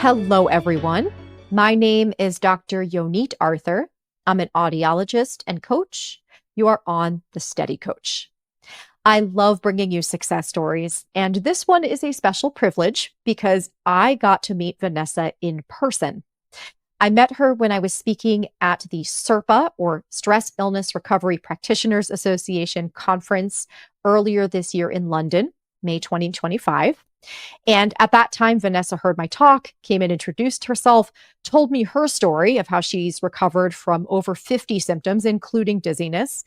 Hello, everyone. My name is Dr. Yonit Arthur. I'm an audiologist and coach. You are on the Steady Coach. I love bringing you success stories, and this one is a special privilege because I got to meet Vanessa in person. I met her when I was speaking at the SIRPA, or Stress Illness Recovery Practitioners Association conference earlier this year in London, May 2025. And at that time, Vanessa heard my talk, came and introduced herself, told me her story of how she's recovered from over 50 symptoms, including dizziness.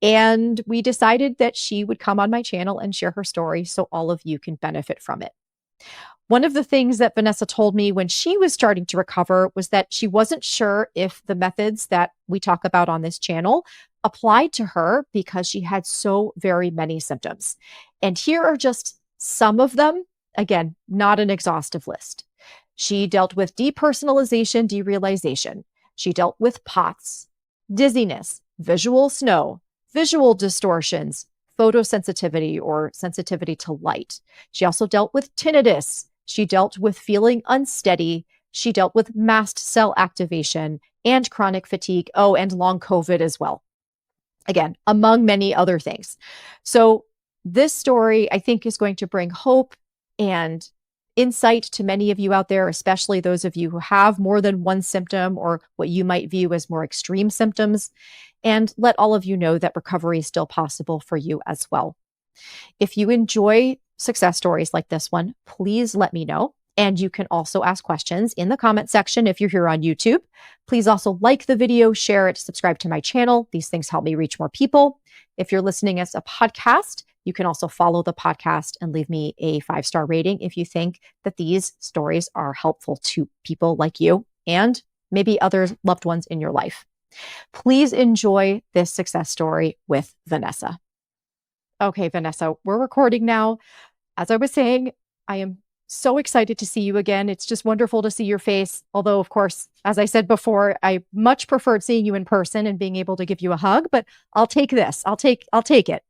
And we decided that she would come on my channel and share her story so all of you can benefit from it. One of the things that Vanessa told me when she was starting to recover was that she wasn't sure if the methods that we talk about on this channel applied to her because she had so very many symptoms. And here are just some of them. Again, not an exhaustive list. She dealt with depersonalization, derealization. She dealt with POTS, dizziness, visual snow, visual distortions, photosensitivity or sensitivity to light. She also dealt with tinnitus. She dealt with feeling unsteady. She dealt with mast cell activation and chronic fatigue. Oh, and long COVID as well. Again, among many other things. So this story, I think, is going to bring hope and insight to many of you out there, especially those of you who have more than one symptom or what you might view as more extreme symptoms, and let all of you know that recovery is still possible for you as well. If you enjoy success stories like this one, please let me know. And you can also ask questions in the comment section if you're here on YouTube. Please also like the video, share it, subscribe to my channel. These things help me reach more people. If you're listening as a podcast, you can also follow the podcast and leave me a 5-star rating if you think that these stories are helpful to people like you and maybe other loved ones in your life. Please enjoy this success story with Vanessa. Okay, Vanessa, we're recording now. As I was saying, I am so excited to see you again. It's just wonderful to see your face. Although, of course, as I said before, I much preferred seeing you in person and being able to give you a hug, but I'll take this. I'll take it.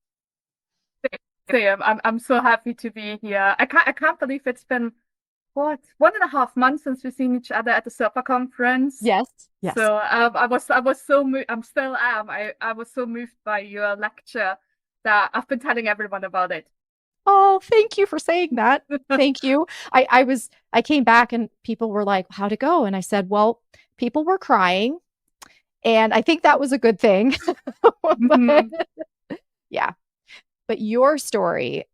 Same. I'm so happy to be here. I can't believe it's been 1.5 months since we've seen each other at the SIRPA conference. Yes. Yes. So I was so moved. I'm still am. I was so moved by your lecture that I've been telling everyone about it. Oh, thank you for saying that. Thank you. I came back and people were like, how'd it go? And I said, well, people were crying. And I think that was a good thing. But, yeah. But your story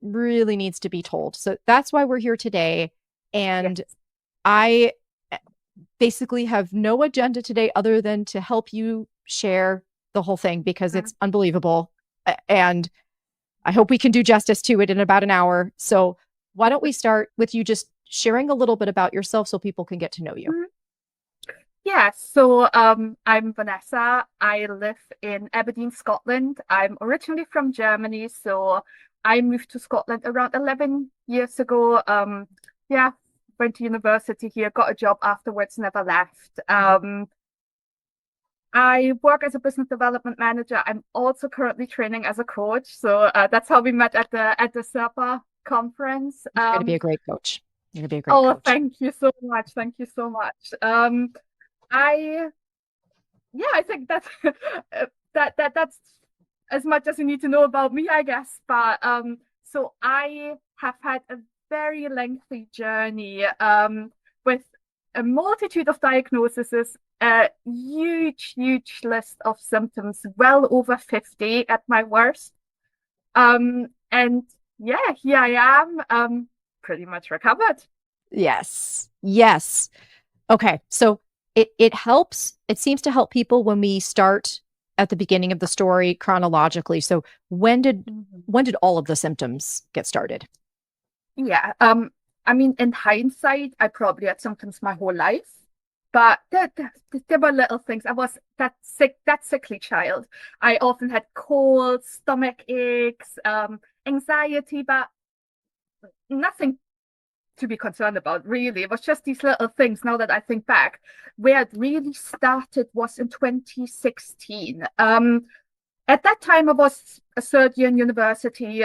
really needs to be told. So that's why we're here today. And Yes. I basically have no agenda today other than to help you share the whole thing because it's unbelievable. And I hope we can do justice to it in about an hour. So why don't we start with you just sharing a little bit about yourself so people can get to know you? Yeah, so I'm Vanessa. I live in Aberdeen, Scotland. I'm originally from Germany, so I moved to Scotland around 11 years ago. Yeah, went to university here, got a job afterwards, never left. I work as a business development manager. I'm also currently training as a coach, so that's how we met at the SIRPA conference. You're going to be a great coach. You're going to be a great Oh, coach. thank you so much. Thank you so much. I I think that's that's as much as you need to know about me, I guess. But so I have had a very lengthy journey with a multitude of diagnoses, a huge list of symptoms, well over 50 at my worst. And yeah, here I am, pretty much recovered. Yes. Yes. Okay. So it helps. It seems to help people when we start at the beginning of the story chronologically. So when did all of the symptoms get started? Yeah. I mean, in hindsight, I probably had symptoms my whole life, but there were little things. I was that sickly child. I often had colds, stomach aches, anxiety, but nothing to be concerned about, really. It was just these little things, now that I think back. Where it really started was in 2016. At that time, I was a third year in university.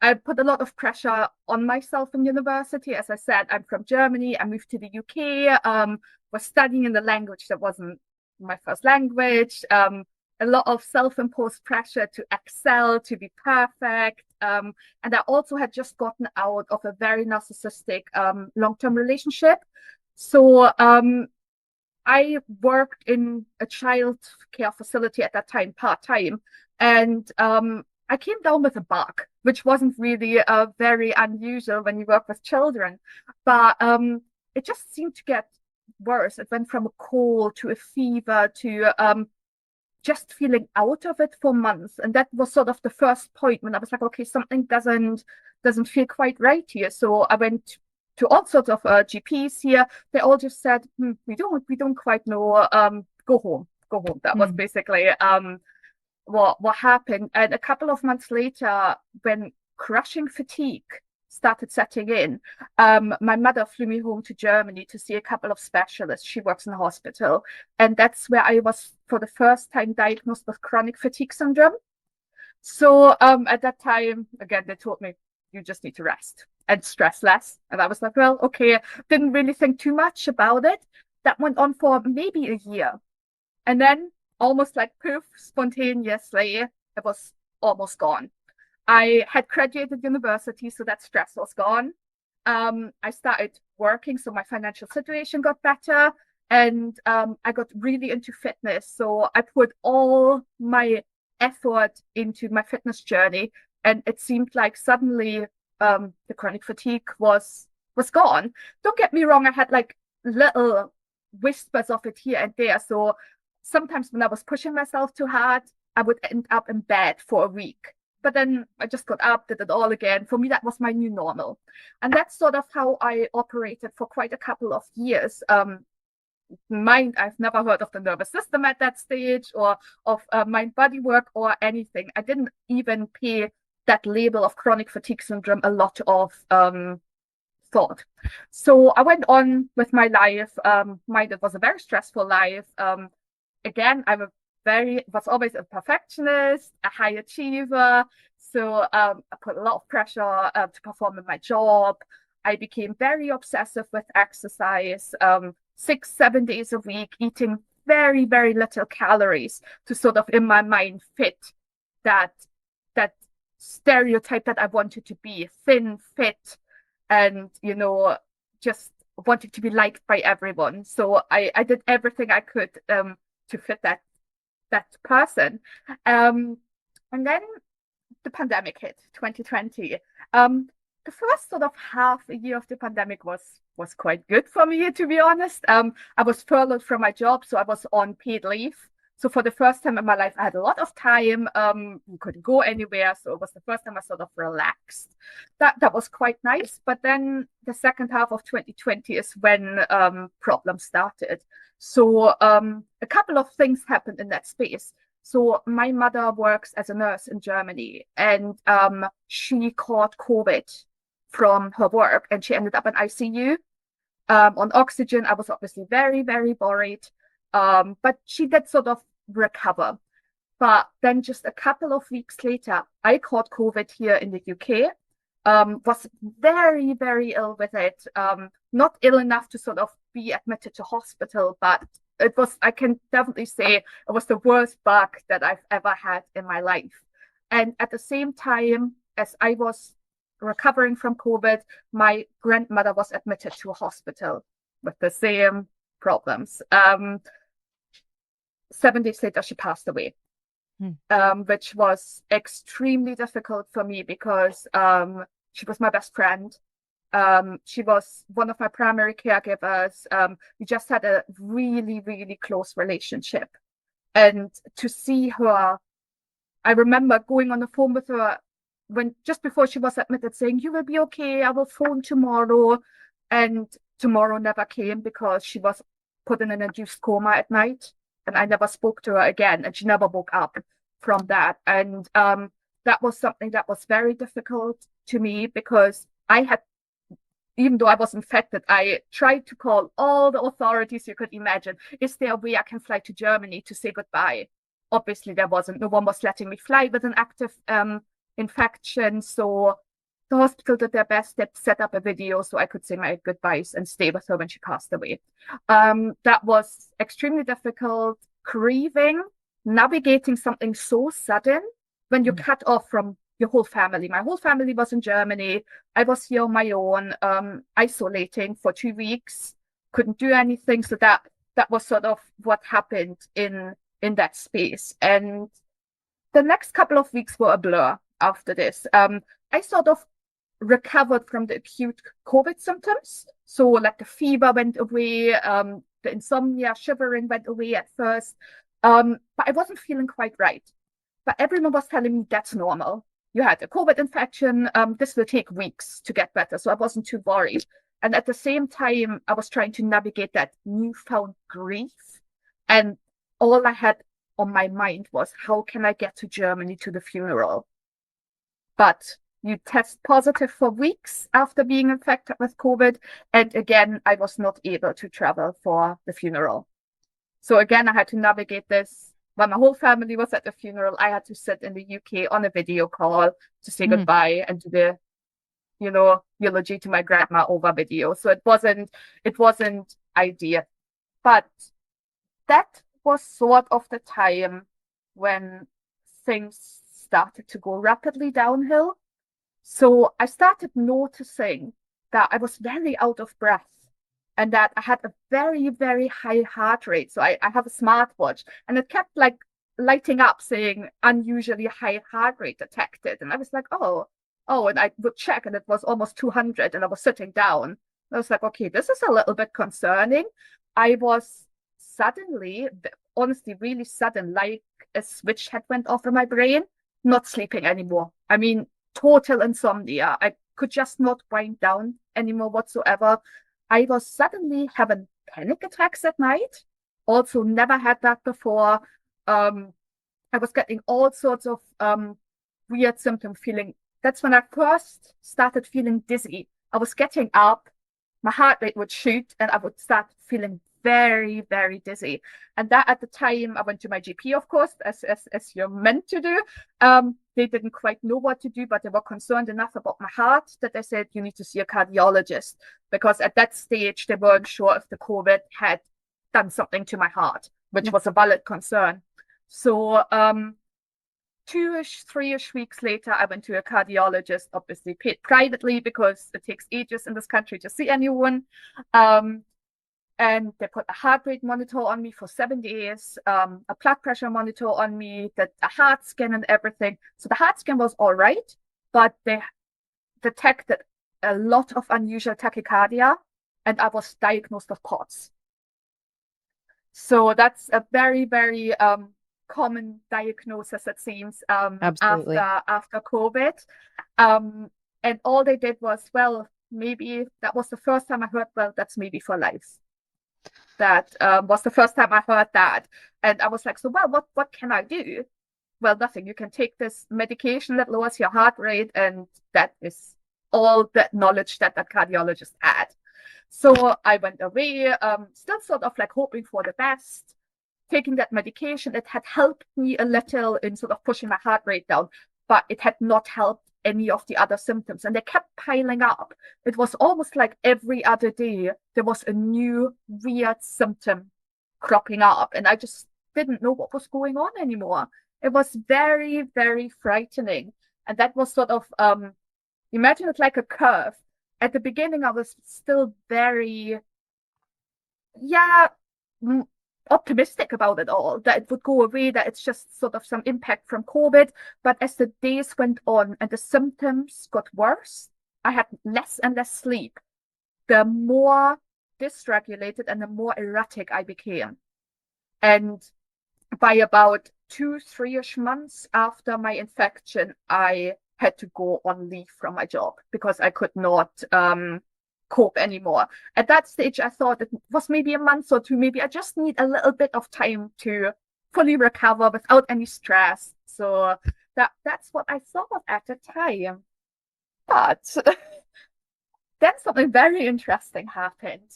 I put a lot of pressure on myself in university. As I said, I'm from Germany. I moved to the UK, was studying in the language that wasn't my first language. A lot of self-imposed pressure to excel, to be perfect. And I also had just gotten out of a very narcissistic long-term relationship. So I worked in a child care facility at that time, part-time. And I came down with a bug, which wasn't really very unusual when you work with children. But it just seemed to get worse. It went from a cold to a fever to just feeling out of it for months. And that was sort of the first point when I was like, okay, something doesn't feel quite right here. So I went to all sorts of GPs here. They all just said, we don't quite know. Go home. That was basically what happened. And a couple of months later, when crushing fatigue started setting in, my mother flew me home to Germany to see a couple of specialists. She works in a hospital. And that's where I was, for the first time, diagnosed with chronic fatigue syndrome. So at that time, again, they told me, you just need to rest and stress less. And I was like, well, okay, didn't really think too much about it. That went on for maybe a year. And then almost like poof, spontaneously, it was almost gone. I had graduated university, so that stress was gone. I started working, so my financial situation got better. And I got really into fitness. So I put all my effort into my fitness journey. And it seemed like suddenly the chronic fatigue was gone. Don't get me wrong, I had like little whispers of it here and there. So sometimes when I was pushing myself too hard, I would end up in bed for a week. But then I just got up, did it all again. For me, that was my new normal. And that's sort of how I operated for quite a couple of years. Mind, I've never heard of the nervous system at that stage, or of mind body work or anything. I didn't even pay that label of chronic fatigue syndrome a lot of thought. So I went on with my life. Mind, it was a very stressful life. Again, was always a perfectionist, a high achiever. So I put a lot of pressure to perform in my job. I became very obsessive with exercise, 6-7 days a week, eating very, very little calories to sort of, in my mind, fit that stereotype that I wanted to be: thin, fit, and, just wanted to be liked by everyone. So I did everything I could to fit that person. And then the pandemic hit, 2020. The first sort of half a year of the pandemic was quite good for me, to be honest. I was furloughed from my job, so I was on paid leave. So for the first time in my life, I had a lot of time. Couldn't go anywhere, so it was the first time I sort of relaxed. That was quite nice. But then the second half of 2020 is when problems started. So a couple of things happened in that space. So my mother works as a nurse in Germany, and she caught COVID from her work, and she ended up in ICU on oxygen. I was obviously very, very worried, but she did sort of recover. But then just a couple of weeks later, I caught COVID here in the UK. Was very, very ill with it. Not ill enough to sort of be admitted to hospital, but it was, I can definitely say, it was the worst bug that I've ever had in my life. And at the same time as I was recovering from COVID, my grandmother was admitted to a hospital with the same problems. 7 days later, she passed away, which was extremely difficult for me because she was my best friend. She was one of my primary caregivers. We just had a really, really close relationship. And to see her, I remember going on the phone with her just before she was admitted, saying, "You will be okay, I will phone tomorrow." And tomorrow never came because she was put in an induced coma at night. And I never spoke to her again. And she never woke up from that. And that was something that was very difficult to me because even though I was infected, I tried to call all the authorities you could imagine. Is there a way I can fly to Germany to say goodbye? Obviously, there wasn't. No one was letting me fly with an active infection. So The hospital did their best. They set up a video so I could say my goodbyes and stay with her when she passed away. That was extremely difficult, grieving, navigating something so sudden when you're cut off from your whole family. My whole family was in Germany. I was here on my own, isolating for 2 weeks, couldn't do anything. So that was sort of what happened in that space. And the next couple of weeks were a blur after this. I sort of recovered from the acute COVID symptoms. So like the fever went away, the insomnia, shivering went away at first. But I wasn't feeling quite right. But everyone was telling me that's normal. You had a COVID infection. This will take weeks to get better. So I wasn't too worried. And at the same time, I was trying to navigate that newfound grief. And all I had on my mind was, how can I get to Germany to the funeral? But you test positive for weeks after being infected with COVID. And again, I was not able to travel for the funeral. So again, I had to navigate this. When my whole family was at the funeral, I had to sit in the UK on a video call to say goodbye and do the, eulogy to my grandma over video. So it wasn't ideal. But that was sort of the time when things started to go rapidly downhill. So I started noticing that I was very out of breath and that I had a very, very high heart rate. So I have a smartwatch and it kept like lighting up saying unusually high heart rate detected. And I was like, oh, and I would check and it was almost 200 and I was sitting down. I was like, okay, this is a little bit concerning. I was suddenly, honestly, really sudden, like a switch had went off in my brain, not sleeping anymore. I mean, total insomnia. I could just not wind down anymore whatsoever. I was suddenly having panic attacks at night. Also, never had that before. I was getting all sorts of weird symptom feeling. That's when I first started feeling dizzy. I was getting up, my heart rate would shoot, and I would start feeling very, very dizzy. And that at the time, I went to my GP, of course, as you're meant to do. They didn't quite know what to do, but they were concerned enough about my heart that they said, you need to see a cardiologist. Because at that stage, they weren't sure if the COVID had done something to my heart, which was a valid concern. So 2-ish, 3-ish weeks later, I went to a cardiologist, obviously paid privately because it takes ages in this country to see anyone. And they put a heart rate monitor on me for 7 days, a blood pressure monitor on me, a heart scan and everything. So the heart scan was all right, but they detected a lot of unusual tachycardia, and I was diagnosed with POTS. So that's a very, very common diagnosis, it seems, after COVID. And all they did was, well, maybe that was the first time I heard, well, that's maybe for life. That was the first time I heard that. And I was like, so, well, what can I do? Well, nothing. You can take this medication that lowers your heart rate, and that is all that knowledge that cardiologist had. So I went away, still sort of like hoping for the best, taking that medication. It had helped me a little in sort of pushing my heart rate down, but it had not helped any of the other symptoms, and they kept piling up. It was almost like every other day there was a new weird symptom cropping up, and I just didn't know what was going on anymore. It was very, very frightening. And that was sort of imagine it like a curve. At the beginning I was still very optimistic about it all, that it would go away, that it's just sort of some impact from COVID. But as the days went on and the symptoms got worse, I had less and less sleep. The more dysregulated and the more erratic I became. And by about 2-3-ish months after my infection, I had to go on leave from my job because I could not cope anymore. At that stage, I thought it was maybe a month or two. Maybe I just need a little bit of time to fully recover without any stress. So that's what I thought at the time. But then something very interesting happened.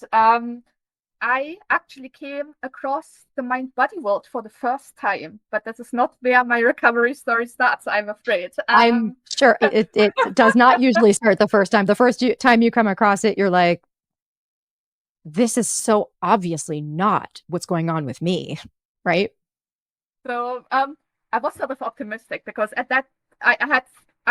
I actually came across the mind-body world for the first time, but this is not where my recovery story starts, I'm afraid. I'm sure it does not usually start the first time. The first time you come across it, you're like, this is so obviously not what's going on with me, right? So I was sort of optimistic because at that I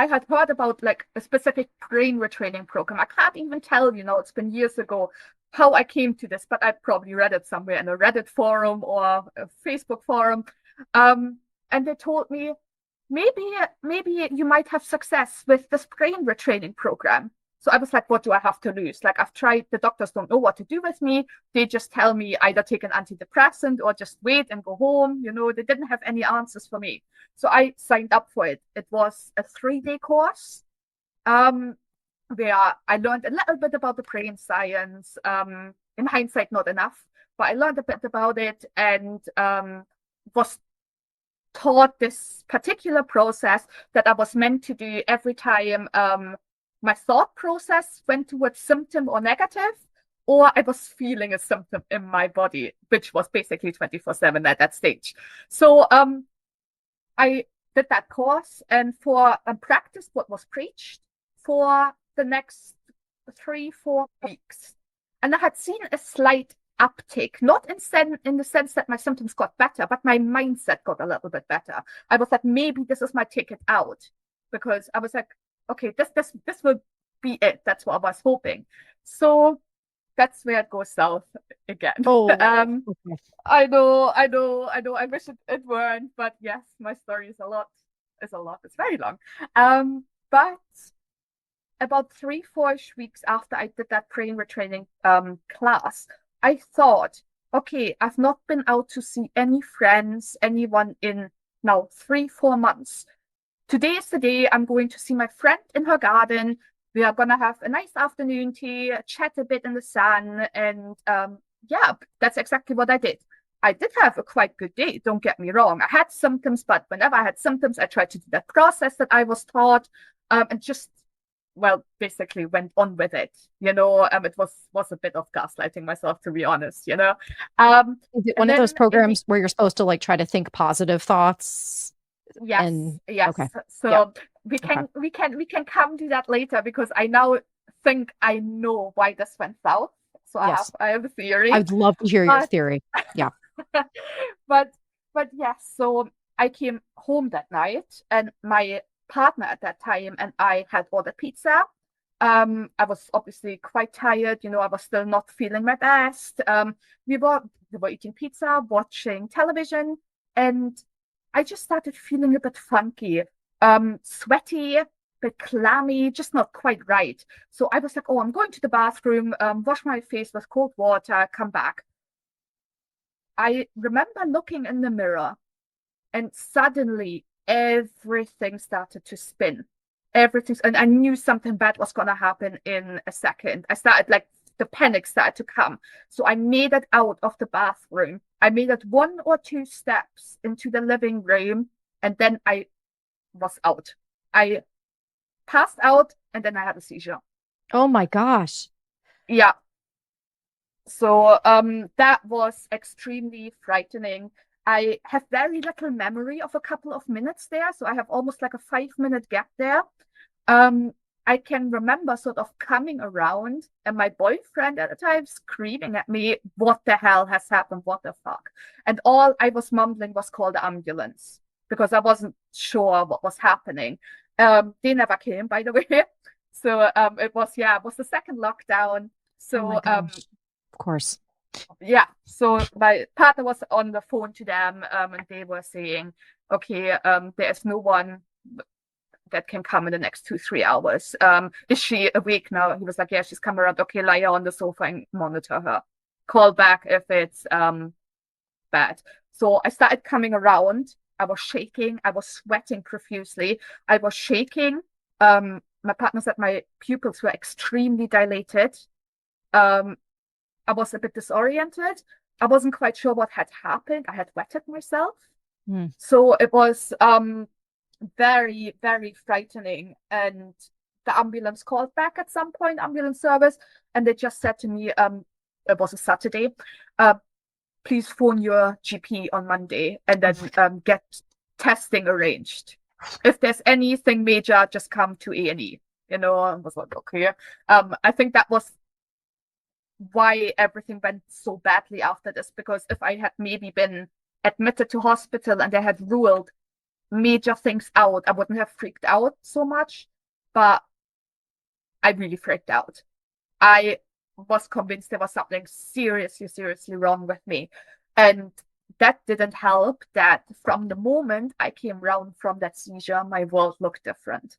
had heard about like a specific brain retraining program. I can't even tell, it's been years ago how I came to this, but I probably read it somewhere in a Reddit forum or a Facebook forum. And they told me maybe you might have success with this brain retraining program. So I was like, what do I have to lose? Like I've tried, the doctors don't know what to do with me. They just tell me either take an antidepressant or just wait and go home. They didn't have any answers for me. So I signed up for it. It was a 3-day course where I learned a little bit about the brain science. In hindsight, not enough, but I learned a bit about it and was taught this particular process that I was meant to do every time my thought process went towards symptom or negative, or I was feeling a symptom in my body, which was basically 24/7 at that stage. So I did that course and for practiced what was preached for the next 3-4 weeks. And I had seen a slight uptick, not in the sense that my symptoms got better, but my mindset got a little bit better. I was like, maybe this is my ticket out, because I was like, okay, this will be it. That's what I was hoping. So that's where it goes south again. Oh, okay. I know. I wish it weren't, but yes, my story is a lot. It's very long. But about 3-4 weeks after I did that brain retraining class, I thought, okay, I've not been out to see any friends, anyone in now 3-4 months. Today is the day I'm going to see my friend in her garden. We are going to have a nice afternoon tea, chat a bit in the sun. And yeah, that's exactly what I did. I did have a quite good day, don't get me wrong. I had symptoms, but whenever I had symptoms, I tried to do that process that I was taught and just, well, basically went on with it. It was a bit of gaslighting myself, to be honest. Is it one of those programs where you're supposed to like try to think positive thoughts? Yes, yes. Okay. So yeah. we can come to that later, because I now think I know why this went south. So yes. I have a theory. I'd love to hear your theory. Yeah. but yes, so I came home that night and my partner at that time and I had ordered pizza. I was obviously quite tired, I was still not feeling my best. We were eating pizza, watching television, and I just started feeling a bit funky, sweaty, a bit clammy, just not quite right. So I was like, oh, I'm going to the bathroom, wash my face with cold water, come back. I remember looking in the mirror and suddenly everything started to spin. Everything, and I knew something bad was going to happen in a second. I started like, the panic started to come. So I made it out of the bathroom. I made it 1 or 2 steps into the living room, and then I was out. I passed out, and then I had a seizure. Oh my gosh. Yeah. So that was extremely frightening. I have very little memory of a couple of minutes there. So I have almost like a 5-minute gap there. I can remember sort of coming around and my boyfriend at the time screaming at me, what the hell has happened? What the fuck? And all I was mumbling was call the ambulance, because I wasn't sure what was happening. They never came, by the way. So it was the second lockdown. So of course. Yeah. So my partner was on the phone to them and they were saying, okay, there's no one that can come in the next 2-3 hours. Is she awake now? He was like, yeah, she's come around. Okay, lie on the sofa and monitor her. Call back if it's bad. So I started coming around. I was shaking. I was sweating profusely. I was shaking. My partner said my pupils were extremely dilated. I was a bit disoriented. I wasn't quite sure what had happened. I had wetted myself. So it was very, very frightening. And the ambulance called back at some point, ambulance service, and they just said to me, it was a Saturday. Please phone your GP on Monday and then get testing arranged. If there's anything major, just come to A&E. I was like, okay. I think that was why everything went so badly after this, because if I had maybe been admitted to hospital and they had ruled major things out, I wouldn't have freaked out so much. But I really freaked out. I was convinced there was something seriously wrong with me. And that didn't help that from the moment I came round from that seizure, my world looked different.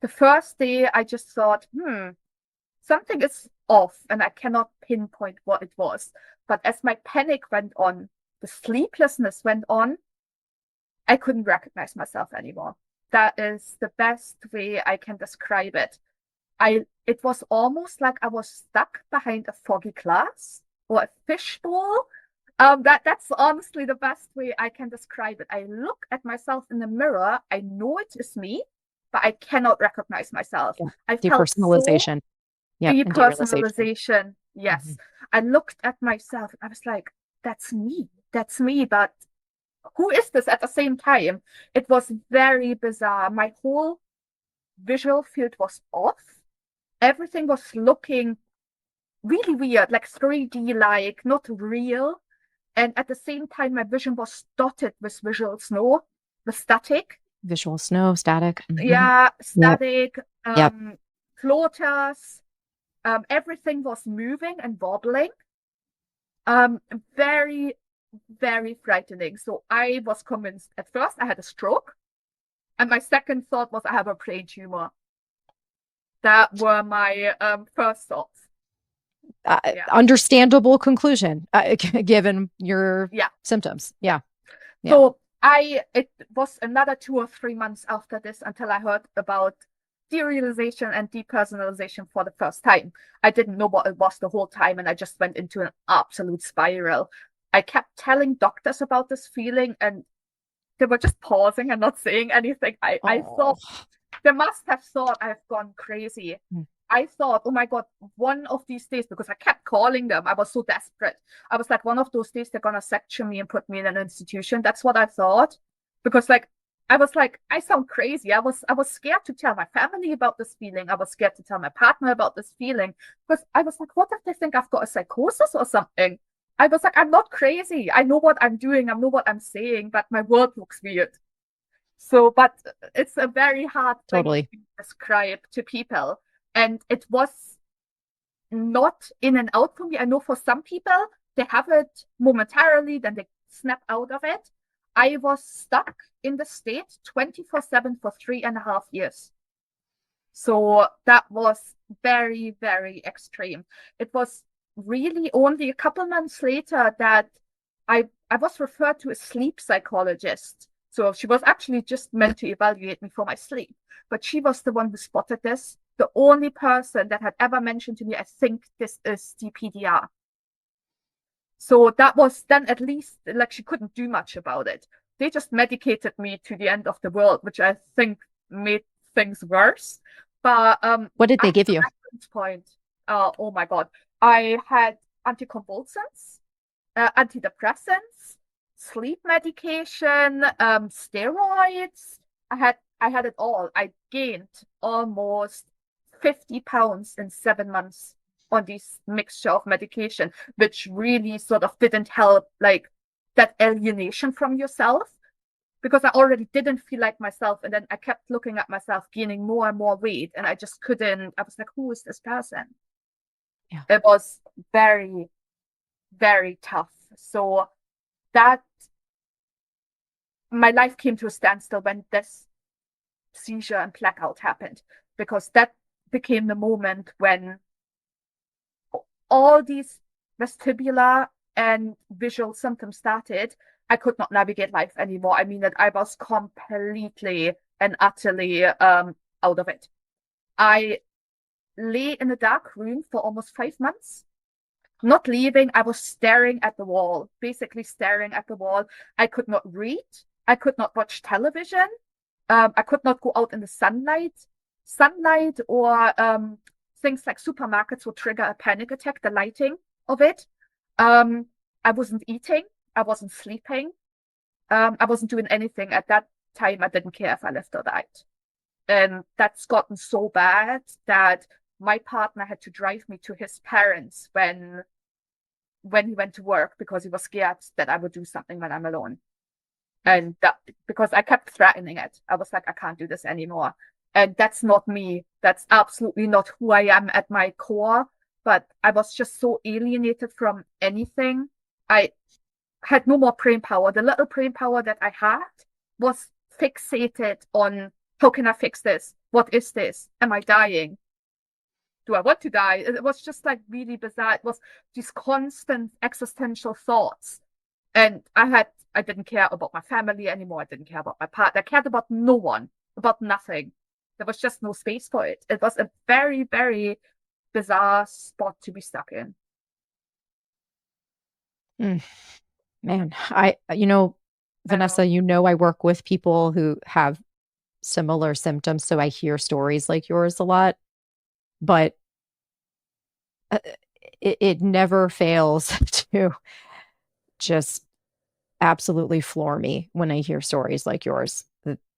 The first day, I just thought, something is off, and I cannot pinpoint what it was. But as my panic went on, the sleeplessness went on, I couldn't recognize myself anymore. That is the best way I can describe it. It was almost like I was stuck behind a foggy glass or a fishbowl. That's honestly the best way I can describe it. I look at myself in the mirror. I know it is me, but I cannot recognize myself. Yeah. I felt Depersonalization. So depersonalization. Yes. Mm-hmm. I looked at myself and I was like, that's me. That's me. But who is this at the same time? It was very bizarre. My whole visual field was off. Everything was looking really weird, like 3D-like, not real. And at the same time, my vision was dotted with visual snow, with static. Visual snow, static. Mm-hmm. Yeah, static, floaters. Everything was moving and wobbling. Very, very frightening. So I was convinced at first I had a stroke. And my second thought was I have a brain tumor. That were my first thoughts. Understandable conclusion, given your symptoms. Yeah. So it was another 2 or 3 months after this until I heard about derealization and depersonalization for the first time. I didn't know what it was the whole time, and I just went into an absolute spiral. I kept telling doctors about this feeling, and they were just pausing and not saying anything. I thought they must have thought I've gone crazy. I thought, oh my God, one of these days, because I kept calling them, I was so desperate. I was like, one of those days they're gonna section me and put me in an institution. That's what I thought. Because I was like, I sound crazy. I was scared to tell my family about this feeling. I was scared to tell my partner about this feeling. Because I was like, what if they think I've got a psychosis or something? I was like, I'm not crazy. I know what I'm doing. I know what I'm saying, but my word looks weird. So, but it's a very hard thing to describe to people. And it was not in and out for me. I know for some people, they have it momentarily, then they snap out of it. I was stuck in the state 24/7 for 3.5 years. So that was very, very extreme. It was really only a couple months later that I was referred to a sleep psychologist. So she was actually just meant to evaluate me for my sleep. But she was the one who spotted this. The only person that had ever mentioned to me, I think this is DPDR. So that was then at least, like, she couldn't do much about it. They just medicated me to the end of the world, which I think made things worse. But what did they give you? At this point, oh my God, I had anticonvulsants, antidepressants, sleep medication, steroids. I had it all. I gained almost 50 pounds in 7 months on this mixture of medication, which really sort of didn't help, like, that alienation from yourself, because I already didn't feel like myself. And then I kept looking at myself gaining more and more weight, and I just couldn't. I was like, who is this person? Yeah. It was very, very tough. So that my life came to a standstill when this seizure and blackout happened, because that became the moment when all these vestibular and visual symptoms started. I could not navigate life anymore. I mean, that I was completely and utterly out of it. I lay in a dark room for almost 5 months, not leaving. I was staring at the wall, basically staring at the wall. I could not read. I could not watch television. I could not go out in the sunlight or things like supermarkets would trigger a panic attack, the lighting of it. I wasn't eating, I wasn't sleeping, I wasn't doing anything. At that time, I didn't care if I lived or died. And that's gotten so bad that my partner had to drive me to his parents when he went to work because he was scared that I would do something when I'm alone. And that, because I kept threatening it. I was like, I can't do this anymore. And that's not me. That's absolutely not who I am at my core. But I was just so alienated from anything. I had no more brain power. The little brain power that I had was fixated on, how can I fix this? What is this? Am I dying? Do I want to die? It was just like really bizarre. It was these constant existential thoughts. And I didn't care about my family anymore. I didn't care about my partner. I cared about no one, about nothing. There was just no space for it. It was a very, very bizarre spot to be stuck in. Man, Vanessa, know. I work with people who have similar symptoms, so I hear stories like yours a lot, but it never fails to just absolutely floor me when I hear stories like yours.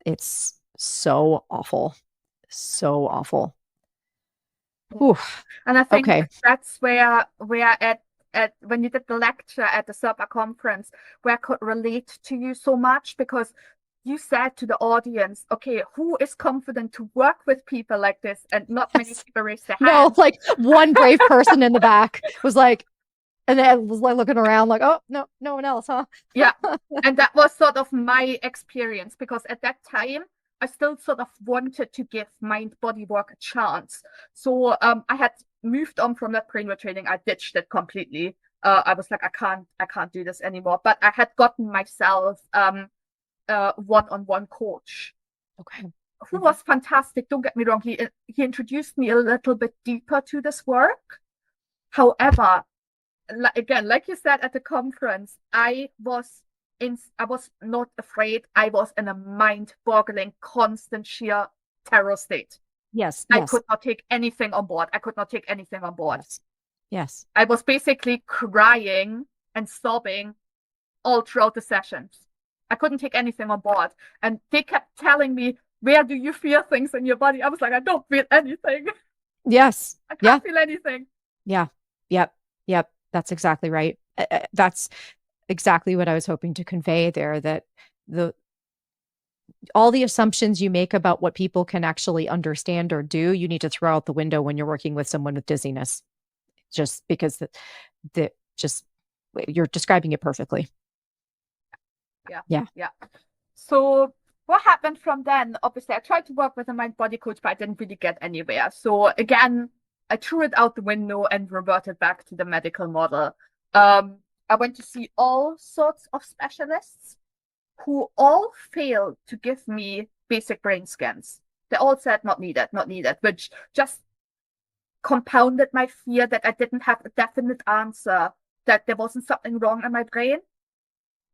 It's so awful. So awful. Whew. And I think Okay. that's where at when you did the lecture at the SERPA conference, where I could relate to you so much, because you said to the audience, okay, who is confident to work with people like this? And not many people raised their No, hands. like one brave person in the back was like, and then was like looking around like, oh, no, no one else, huh? Yeah. And that was sort of my experience, because at that time, I still sort of wanted to give mind body work a chance. So I had moved on from that brain retraining. I ditched it completely. I was like, I can't do this anymore. But I had gotten myself one-on-one coach. Okay. Who was fantastic. Don't get me wrong. He introduced me a little bit deeper to this work. However, again, like you said at the conference, I was not afraid. I was in a mind-boggling, constant, sheer terror state. Yes. I could not take anything on board. I could not take anything on board. Yes. I was basically crying and sobbing all throughout the sessions. I couldn't take anything on board. And they kept telling me, where do you feel things in your body? I was like, I don't feel anything. Yes. I can't feel anything. Yeah. Yep. That's exactly right. That's exactly what I was hoping to convey there, that all the assumptions you make about what people can actually understand or do, you need to throw out the window when you're working with someone with dizziness, just because you're describing it perfectly. Yeah. So what happened from then? Obviously, I tried to work with a mind body coach, but I didn't really get anywhere. So again, I threw it out the window and reverted back to the medical model. I went to see all sorts of specialists who all failed to give me basic brain scans. They all said not needed, which just compounded my fear that I didn't have a definite answer, that there wasn't something wrong in my brain.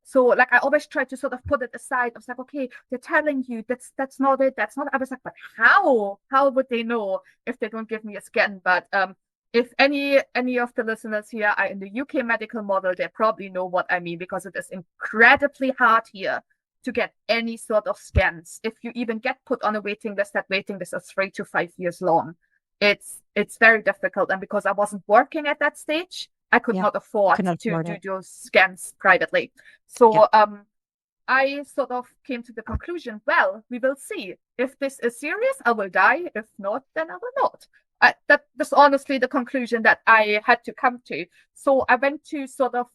So like I always try to sort of put it aside. I was like, okay, they're telling you that's not it. That's not. I was like, but how? How would they know if they don't give me a scan? But if any of the listeners here are in the UK medical model, they probably know what I mean, because it is incredibly hard here to get any sort of scans. If you even get put on a waiting list, that waiting list is 3 to 5 years long. It's very difficult. And because I wasn't working at that stage, I could not afford to do those scans privately. So I sort of came to the conclusion, well, we will see. If this is serious, I will die. If not, then I will not. That's honestly the conclusion that I had to come to. So I went to sort of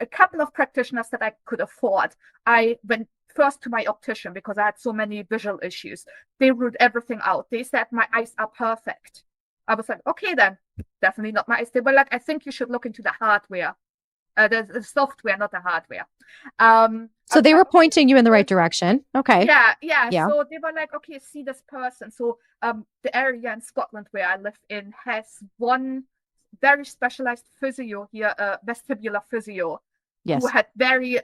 a couple of practitioners that I could afford. I went first to my optician because I had so many visual issues. They ruled everything out. They said my eyes are perfect. I was like, okay, then definitely not my eyes. They were like, I think you should look into the hardware, the software, not the hardware. So they were pointing you in the right direction. Okay. Yeah. So they were like, okay, see this person. So the area in Scotland where I live in has one very specialized physio here, vestibular physio, who had very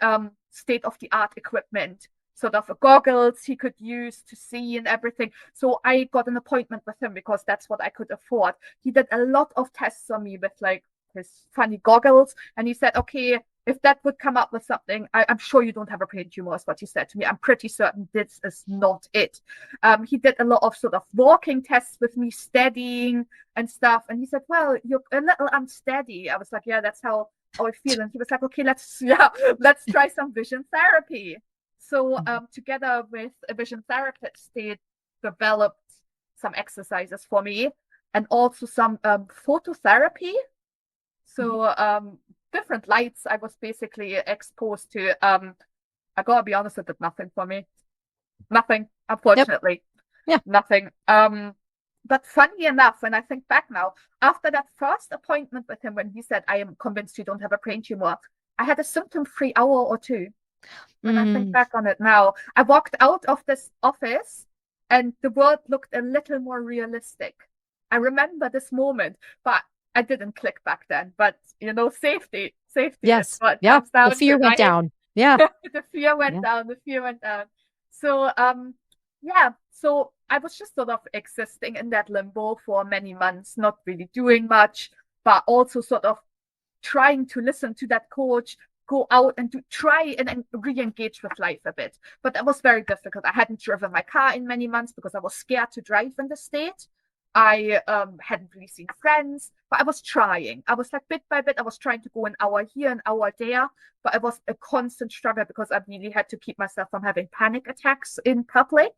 state-of-the-art equipment. sort of goggles he could use to see and everything. So I got an appointment with him because that's what I could afford. He did a lot of tests on me with like his funny goggles, and he said, okay, if that would come up with something, I'm sure you don't have a brain tumor, is what he said to me. I'm pretty certain this is not it. He did a lot of sort of walking tests with me, steadying and stuff. And he said, well, you're a little unsteady. I was like, yeah, that's how I feel. And he was like, okay, let's try some vision therapy. So together with a vision therapist, they developed some exercises for me and also some phototherapy. So different lights I was basically exposed to. I gotta be honest, it did nothing for me. Nothing, unfortunately. Yep. Yeah. Nothing. But funny enough, when I think back now, after that first appointment with him, when he said, I am convinced you don't have a brain tumor, I had a symptom-free hour or two. When I think back on it now, I walked out of this office and the world looked a little more realistic. I remember this moment, but I didn't click back then. But you know, safety Yes. is what Yeah. comes down The fear to, went right? down. Yeah. The fear went down. The fear went down. So yeah. So I was just sort of existing in that limbo for many months, not really doing much, but also sort of trying to listen to that coach, go out and to try and re-engage with life a bit. But that was very difficult. I hadn't driven my car in many months because I was scared to drive in the state. I hadn't really seen friends, but I was trying. I was like bit by bit, I was trying to go an hour here, an hour there, but it was a constant struggle because I really had to keep myself from having panic attacks in public.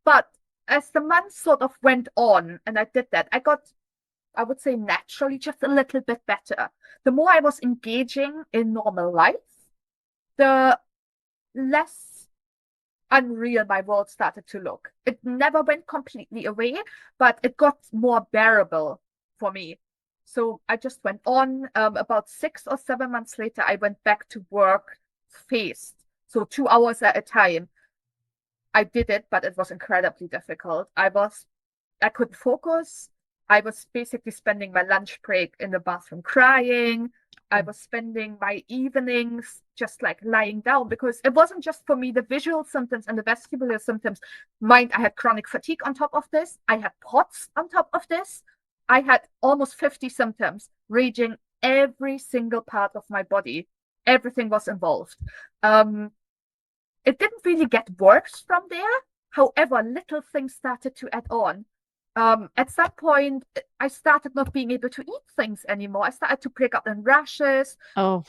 But as the months sort of went on and I did that, I got, I would say, naturally just a little bit better. The more I was engaging in normal life, the less unreal my world started to look. It never went completely away, but it got more bearable for me. So I just went on. About 6 or 7 months later, I went back to work phased. So 2 hours at a time. I did it, but it was incredibly difficult. I couldn't focus. I was basically spending my lunch break in the bathroom crying. I was spending my evenings just like lying down because it wasn't just for me the visual symptoms and the vestibular symptoms. Mind, I had chronic fatigue on top of this. I had POTS on top of this. I had almost 50 symptoms raging every single part of my body. Everything was involved. It didn't really get worse from there. However, little things started to add on. At some point, I started not being able to eat things anymore. I started to break out in rashes. Oh,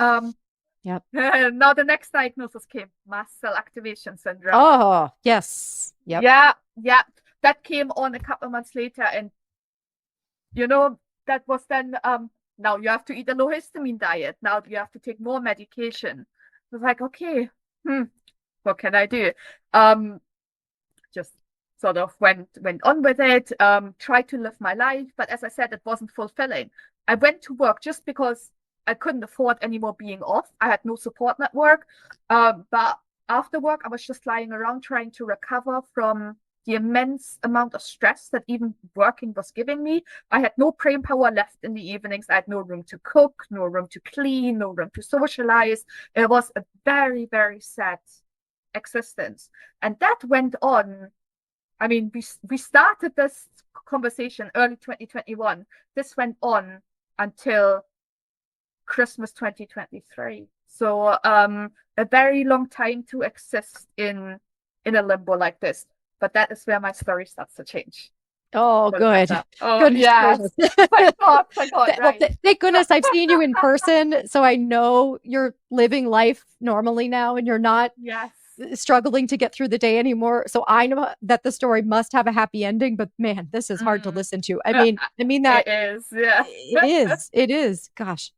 yep. Now the next diagnosis came, mast cell activation syndrome. Oh, yes. Yep. Yeah. That came on a couple of months later. And, you know, that was then, now you have to eat a low histamine diet. Now you have to take more medication. I was like, okay, what can I do? Just sort of went on with it, tried to live my life. But as I said, it wasn't fulfilling. I went to work just because I couldn't afford anymore being off. I had no support network. But after work, I was just lying around trying to recover from the immense amount of stress that even working was giving me. I had no brain power left in the evenings. I had no room to cook, no room to clean, no room to socialize. It was a very, very sad existence. And that went on. I mean, we started this conversation early 2021. This went on until Christmas 2023. So a very long time to exist in a limbo like this. But that is where my story starts to change. Oh, good. Oh, Goodness yes. gracious. Thank God, right. Well, thank goodness I've seen you in person, so I know you're living life normally now and you're not struggling to get through the day anymore. So I know that the story must have a happy ending, but man, this is hard to listen to. I mean that it is. Yeah. It is. Gosh.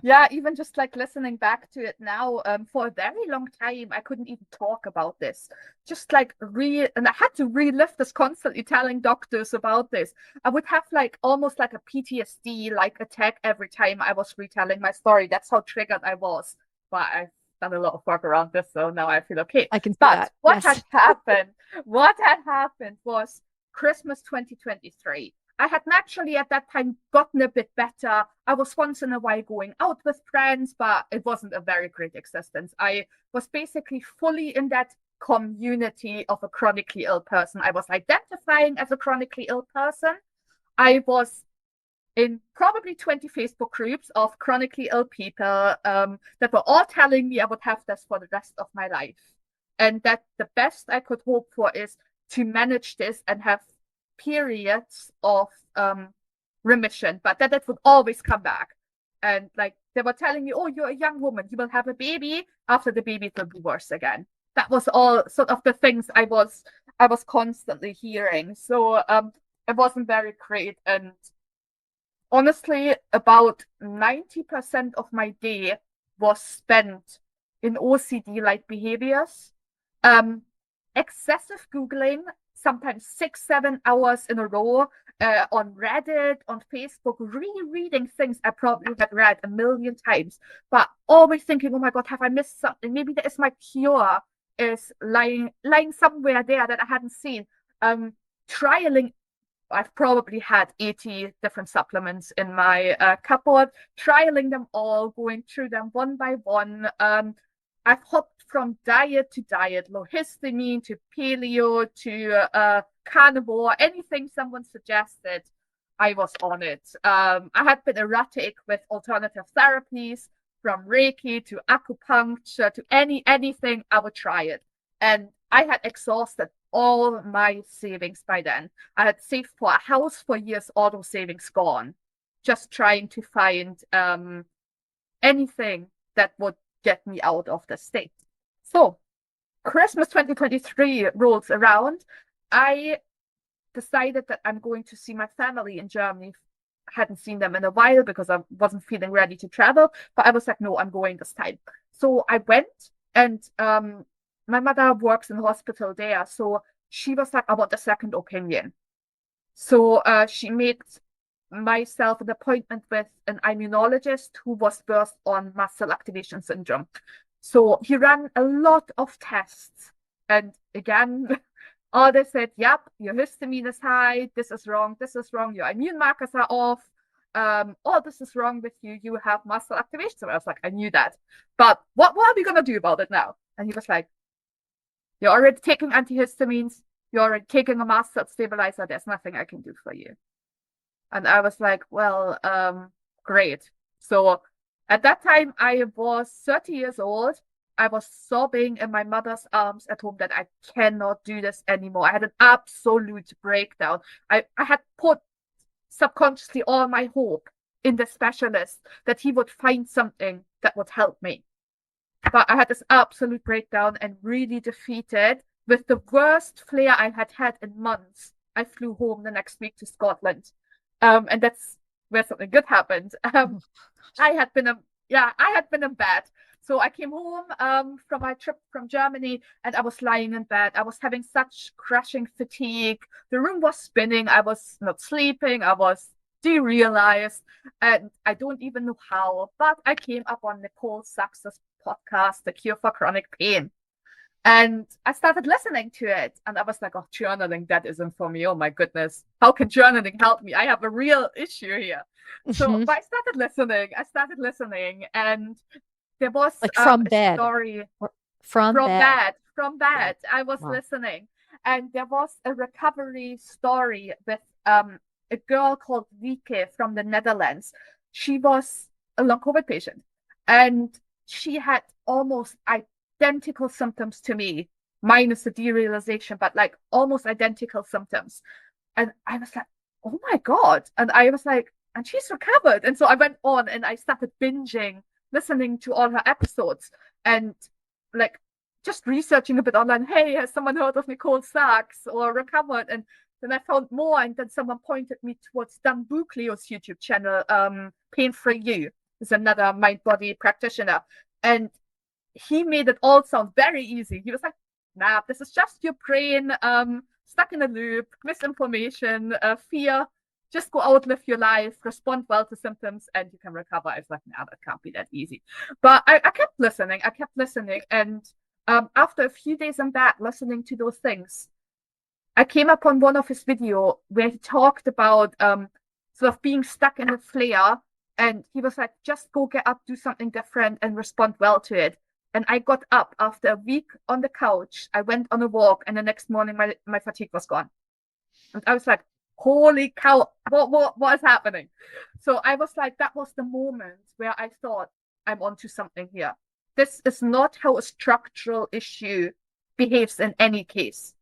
Yeah, even just like listening back to it now, for a very long time, I couldn't even talk about this. Just like and I had to relive this constantly, telling doctors about this. I would have like almost like a PTSD like attack every time I was retelling my story. That's how triggered I was. But I've done a lot of work around this, so now I feel okay. I can see but that. What had happened was Christmas 2023. I had naturally at that time gotten a bit better. I was once in a while going out with friends, but it wasn't a very great existence. I was basically fully in that community of a chronically ill person. I was identifying as a chronically ill person. I was in probably 20 Facebook groups of chronically ill people that were all telling me I would have this for the rest of my life. And that the best I could hope for is to manage this and have periods of remission, but that it would always come back. And like they were telling me, oh, you're a young woman, you will have a baby. After the baby, it will be worse again. That was all sort of the things I was constantly hearing. So it wasn't very great. And honestly, about 90% of my day was spent in OCD-like behaviors. Excessive Googling, sometimes 6-7 hours in a row on Reddit, on Facebook, rereading things I probably had read a million times, but always thinking, oh my God, have I missed something? Maybe that is my cure is lying somewhere there that I hadn't seen. Trialing, I've probably had 80 different supplements in my cupboard, trialing them all, going through them one by one. I've hopped from diet to diet, low histamine to paleo to carnivore, anything someone suggested, I was on it. I had been erratic with alternative therapies, from Reiki to acupuncture to anything, I would try it. And I had exhausted all my savings by then. I had saved for a house for years, auto savings gone, just trying to find anything that would get me out of the state. So Christmas 2023 rolls around. I decided that I'm going to see my family in Germany. I hadn't seen them in a while because I wasn't feeling ready to travel, but I was like, no, I'm going this time. So I went, and my mother works in the hospital there. So she was like, I want a second opinion. So she made myself an appointment with an immunologist who was versed on mast cell activation syndrome. So he ran a lot of tests. And again, all they said, yep, your histamine is high, this is wrong, your immune markers are off, all this is wrong with you, you have mast cell activation. So I was like, I knew that. But what are we going to do about it now? And he was like, you're already taking antihistamines, you're already taking a mast cell stabilizer, there's nothing I can do for you. And I was like, well, great. So at that time, I was 30 years old. I was sobbing in my mother's arms at home that I cannot do this anymore. I had an absolute breakdown. I had put subconsciously all my hope in the specialist that he would find something that would help me. But I had this absolute breakdown and really defeated with the worst flare I had had in months. I flew home the next week to Scotland. And that's where something good happened. I had been in bed. So I came home from my trip from Germany, and I was lying in bed. I was having such crushing fatigue. The room was spinning. I was not sleeping. I was derealized, and I don't even know how. But I came up on Nicole Sax's podcast, The Cure for Chronic Pain. And I started listening to it, and I was like, oh, journaling, that isn't for me. Oh my goodness. How can journaling help me? I have a real issue here. So but I started listening, and there was like from a bed. Story. From bed. I was listening. And there was a recovery story with a girl called Wieke from the Netherlands. She was a long COVID patient, and she had almost identical symptoms to me, minus the derealization, but like almost identical symptoms. And I was like, oh my God. And I was like, and she's recovered. And so I went on and I started binging, listening to all her episodes, and like just researching a bit online. Hey, has someone heard of Nicole Sachs or recovered? And then I found more, and then someone pointed me towards Dan Bucleo's YouTube channel, Pain for You. Is another mind body practitioner. And he made it all sound very easy. He was like, nah, this is just your brain stuck in a loop, misinformation, fear. Just go out, live your life, respond well to symptoms, and you can recover. I was like, nah, that can't be that easy. But I kept listening. And after a few days in bed listening to those things, I came upon one of his video where he talked about sort of being stuck in a flare, and he was like, just go get up, do something different, and respond well to it. And I got up after a week on the couch. I went on a walk, and the next morning my fatigue was gone. And I was like, holy cow, what is happening? So I was like, that was the moment where I thought, I'm onto something here. This is not how a structural issue behaves in any case.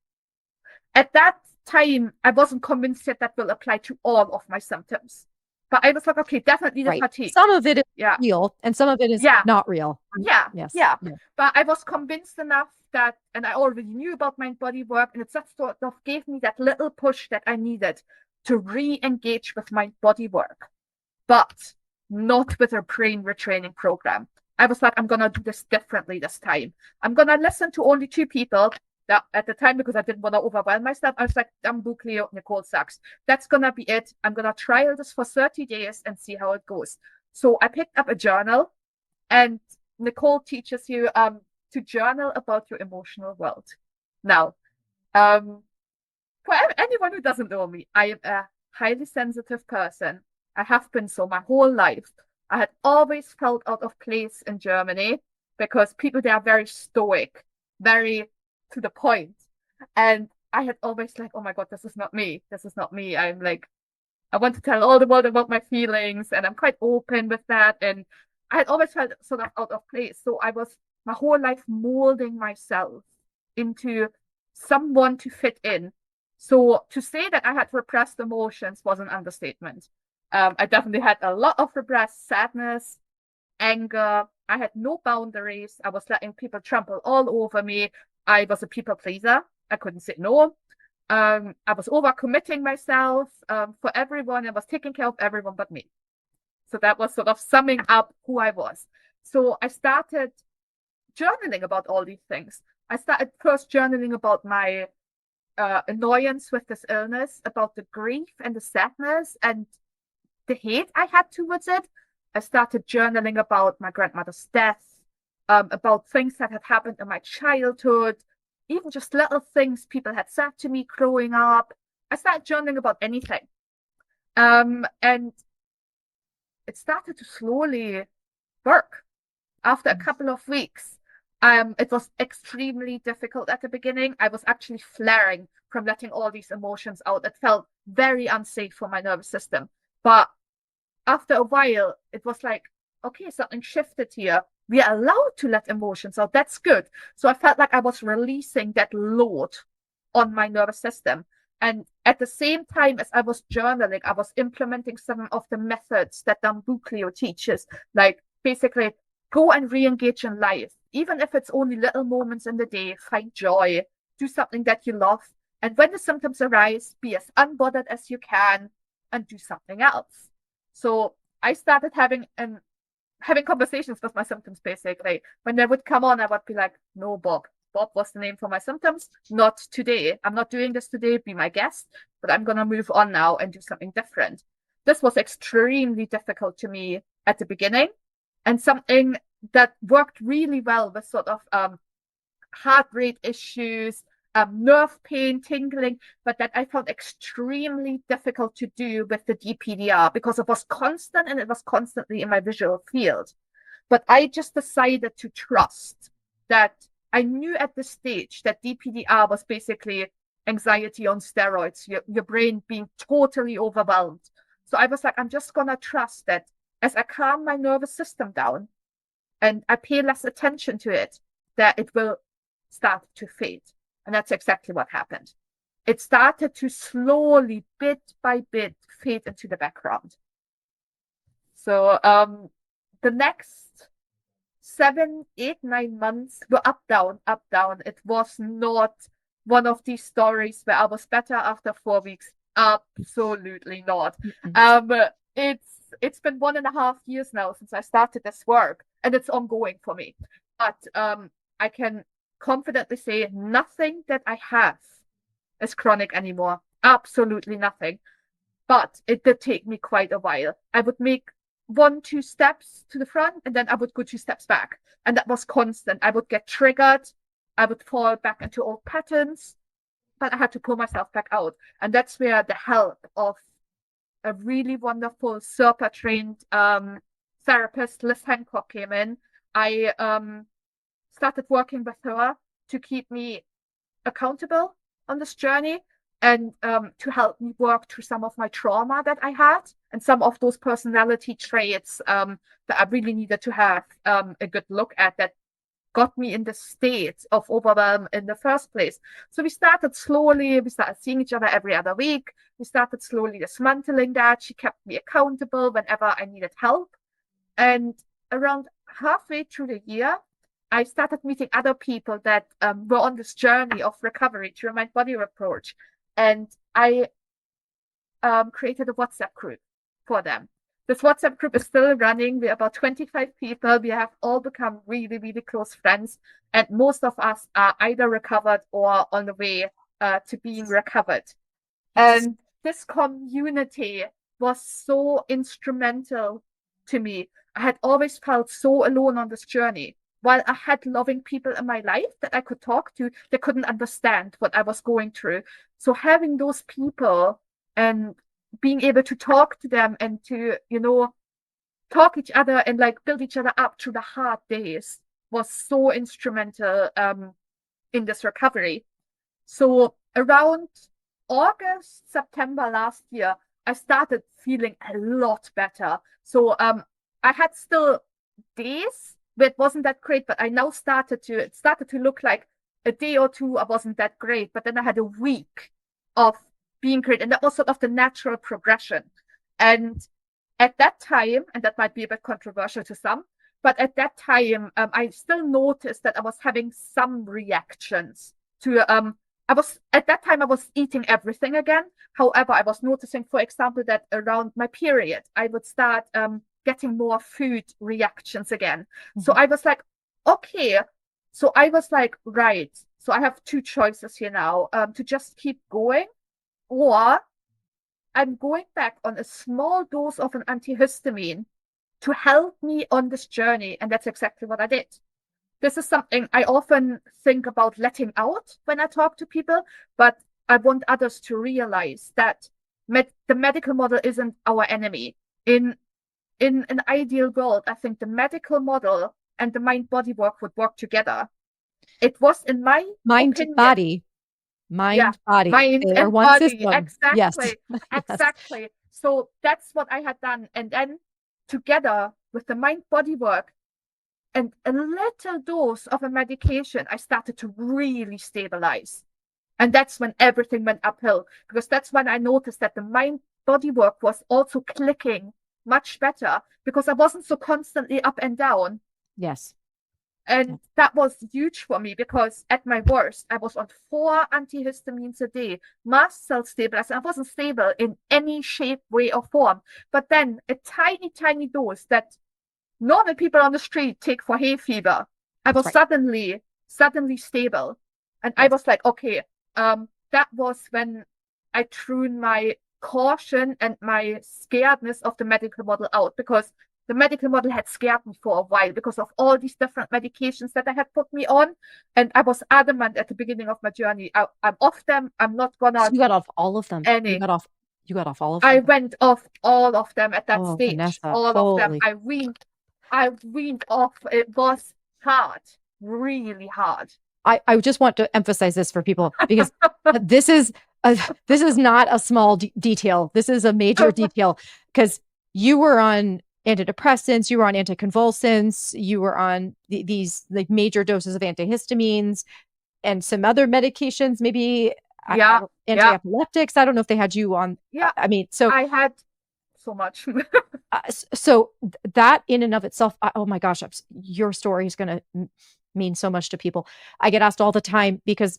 At that time, I wasn't convinced that that will apply to all of my symptoms. But I was like, okay, definitely the fatigue. Some of it is real and some of it is not real. Yeah. But I was convinced enough that, and I already knew about mind body work, and it just sort of gave me that little push that I needed to re-engage with mind body work, but not with a brain retraining program. I was like, I'm going to do this differently this time. I'm going to listen to only 2 people. That at the time, because I didn't want to overwhelm myself, I was like, I'm Bucleo, Nicole sucks. That's gonna be it. I'm gonna trial this for 30 days and see how it goes. So I picked up a journal, and Nicole teaches you to journal about your emotional world. Now, for anyone who doesn't know me, I am a highly sensitive person. I have been so my whole life. I had always felt out of place in Germany because people there are very stoic, very to the point. And I had always like, oh my God, this is not me. This is not me. I'm like, I want to tell all the world about my feelings, and I'm quite open with that. And I had always felt sort of out of place. So I was my whole life molding myself into someone to fit in. So to say that I had repressed emotions was an understatement. I definitely had a lot of repressed sadness, anger. I had no boundaries. I was letting people trample all over me. I was a people pleaser. I couldn't say no. I was overcommitting myself for everyone. I was taking care of everyone but me. So that was sort of summing up who I was. So I started journaling about all these things. I started first journaling about my annoyance with this illness, about the grief and the sadness and the hate I had towards it. I started journaling about my grandmother's death, about things that had happened in my childhood, even just little things people had said to me growing up. I started journaling about anything. And it started to slowly work. After a couple of weeks, it was extremely difficult at the beginning. I was actually flaring from letting all these emotions out. It felt very unsafe for my nervous system. But after a while, it was like, okay, something shifted here. We are allowed to let emotions out. That's good. So I felt like I was releasing that load on my nervous system. And at the same time as I was journaling, I was implementing some of the methods that Dan Bucleo teaches, like basically go and re-engage in life. Even if it's only little moments in the day, find joy, do something that you love. And when the symptoms arise, be as unbothered as you can and do something else. So I started having conversations with my symptoms, basically. When they would come on, I would be like, no, Bob. Bob was the name for my symptoms. Not today. I'm not doing this today. Be my guest. But I'm going to move on now and do something different. This was extremely difficult to me at the beginning, and something that worked really well with sort of heart rate issues, nerve pain, tingling, but that I found extremely difficult to do with the DPDR because it was constant and it was constantly in my visual field. But I just decided to trust that I knew at this stage that DPDR was basically anxiety on steroids, your brain being totally overwhelmed. So I was like, I'm just going to trust that as I calm my nervous system down and I pay less attention to it, that it will start to fade. And that's exactly what happened. It started to slowly, bit by bit, fade into the background. So the next 7, 8, 9 months were up, down, up, down. It was not one of these stories where I was better after 4 weeks. Absolutely not. It's been 1.5 years now since I started this work, and it's ongoing for me. But I can confidently say nothing that I have is chronic anymore. Absolutely nothing. But it did take me quite a while. I would make 1-2 steps to the front, and then I would go 2 steps back. And that was constant. I would get triggered. I would fall back into old patterns. but I had to pull myself back out. And that's where the help of a really wonderful SERPA trained therapist, Liz Hancock, came in. I started working with her to keep me accountable on this journey and to help me work through some of my trauma that I had and some of those personality traits that I really needed to have a good look at that got me in the state of overwhelm in the first place. So we started seeing each other every other week. We started slowly dismantling that. She kept me accountable whenever I needed help. And around halfway through the year, I started meeting other people that were on this journey of recovery through a mind-body approach. And I created a WhatsApp group for them. This WhatsApp group is still running. We're about 25 people. We have all become really, really close friends. And most of us are either recovered or on the way to being recovered. And this community was so instrumental to me. I had always felt so alone on this journey. While I had loving people in my life that I could talk to, they couldn't understand what I was going through. So having those people and being able to talk to them and to, talk each other and like build each other up through the hard days was so instrumental in this recovery. So around August, September last year, I started feeling a lot better. So I had still days where it wasn't that great, but I now it started to look like a day or two I wasn't that great, but then I had a week of being great, and that was sort of the natural progression. And at that time, and that might be a bit controversial to some, but at that time, I still noticed that I was having some reactions to I was eating everything again. However, I was noticing, for example, that around my period, I would start getting more food reactions again. Mm-hmm. So I was like, okay. So I was like, right. So I have two choices here now, to just keep going, or I'm going back on a small dose of an antihistamine to help me on this journey. And that's exactly what I did. This is something I often think about letting out when I talk to people, but I want others to realize that the medical model isn't our enemy. In an ideal world, I think the medical model and the mind-body work would work together. It was in my opinion, body. Mind, body. They are one body. system. Exactly. Yes. Exactly. So that's what I had done. And then together with the mind-body work and a little dose of a medication, I started to really stabilize. And that's when everything went uphill, because that's when I noticed that the mind-body work was also clicking much better because I wasn't so constantly up and down. Yes. And that was huge for me, because at my worst, I was on 4 antihistamines a day, mast cell stabilizer. I wasn't stable in any shape, way, or form. But then a tiny, tiny dose that normal people on the street take for hay fever, I was suddenly stable. And I was like, okay, that was when I threw my caution and my scaredness of the medical model out, because the medical model had scared me for a while because of all these different medications that I had put me on. And I was adamant at the beginning of my journey, I'm off them. I'm not gonna. So you got off all of them. Any. You got off all of them. I went off all of them at that stage. Vanessa, all of them. I weaned off. It was hard, really hard. I just want to emphasize this for people, because this is not a small detail. This is a major detail, because you were on antidepressants, you were on anticonvulsants, you were on these like major doses of antihistamines and some other medications, maybe anti-epileptics. I don't know if they had you on. I mean, so I had so much. So that in and of itself, oh my gosh, your story is going to mean so much to people. I get asked all the time, because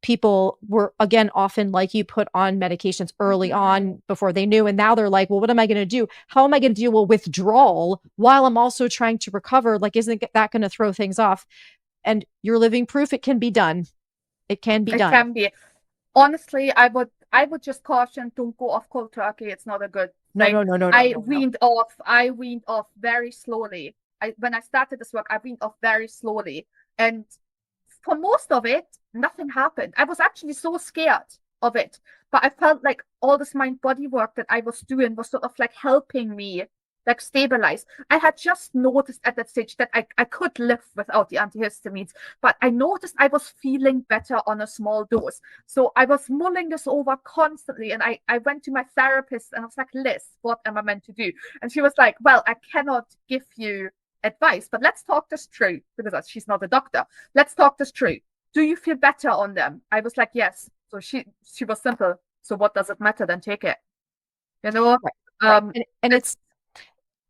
people were, again, often like you, put on medications early on before they knew. And now they're like, well, what am I going to do? How am I going to deal with withdrawal while I'm also trying to recover? Like, isn't that going to throw things off? And you're living proof it can be done. It can be done. It can be. Honestly, I would just caution, don't go off cold turkey. It's not a good thing. No. I weaned off very slowly. When I started this work, I weaned off very slowly. And for most of it, nothing happened. I was actually so scared of it, but I felt like all this mind body work that I was doing was sort of like helping me like stabilize. I had just noticed at that stage that I could live without the antihistamines, but I noticed I was feeling better on a small dose. So I was mulling this over constantly, and I went to my therapist and I was like, Liz, what am I meant to do? And she was like, well, I cannot give you advice, but let's talk this through, because she's not a doctor. Let's talk this through. Do you feel better on them? I was like, yes. So she was simple. So what does it matter? Then take it. You know? Right. And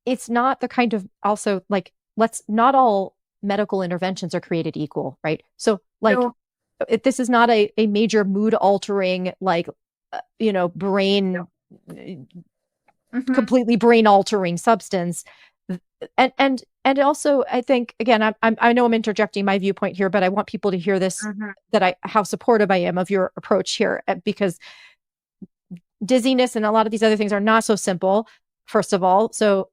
it's not the kind of, also, like, not all medical interventions are created equal, right? So like, no. this is not a major mood altering, like, brain, completely brain altering substance. And also, I think, again, I know I'm interjecting my viewpoint here, but I want people to hear this, that how supportive I am of your approach here, because dizziness and a lot of these other things are not so simple, first of all. So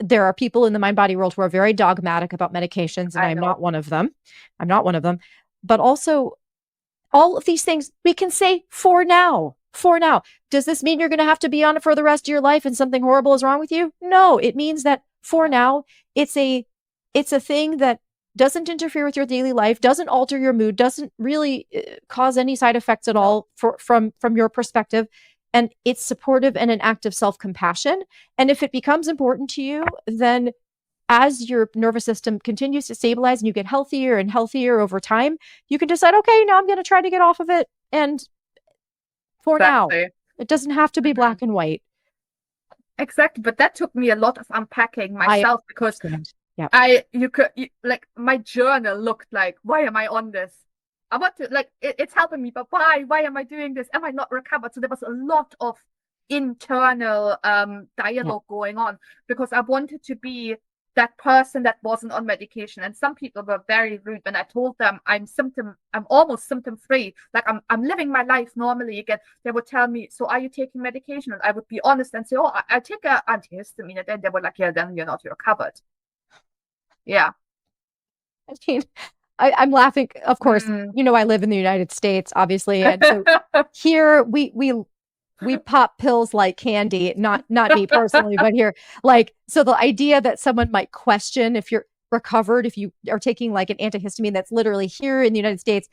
there are people in the mind body world who are very dogmatic about medications, and I'm not one of them. I'm not one of them. But also, all of these things we can say for now. For now. Does this mean you're going to have to be on it for the rest of your life and something horrible is wrong with you? No, it means that for now, it's a thing that doesn't interfere with your daily life, doesn't alter your mood, doesn't really cause any side effects at all from your perspective. And it's supportive and an act of self-compassion. And if it becomes important to you, then as your nervous system continues to stabilize and you get healthier and healthier over time, you can decide, okay, now I'm going to try to get off of it. And for now, it doesn't have to be black and white. Exactly. But that took me a lot of unpacking myself, because like my journal looked like, why am I on this? I want to, like, it's helping me, but why am I doing this? Am I not recovered? So there was a lot of internal dialogue going on, because I wanted to be that person that wasn't on medication. And some people were very rude when I told them I'm almost symptom free, like I'm living my life normally again. They would tell me, so are you taking medication? And I would be honest and say, oh, I take an antihistamine. And then they were like, yeah, then you're not recovered. Yeah. I mean, I'm laughing, of course. I live in the United States, obviously, and so here we pop pills like candy. Not me personally, but here, like, so the idea that someone might question if you're recovered, if you are taking like an antihistamine, that's literally here in the United States.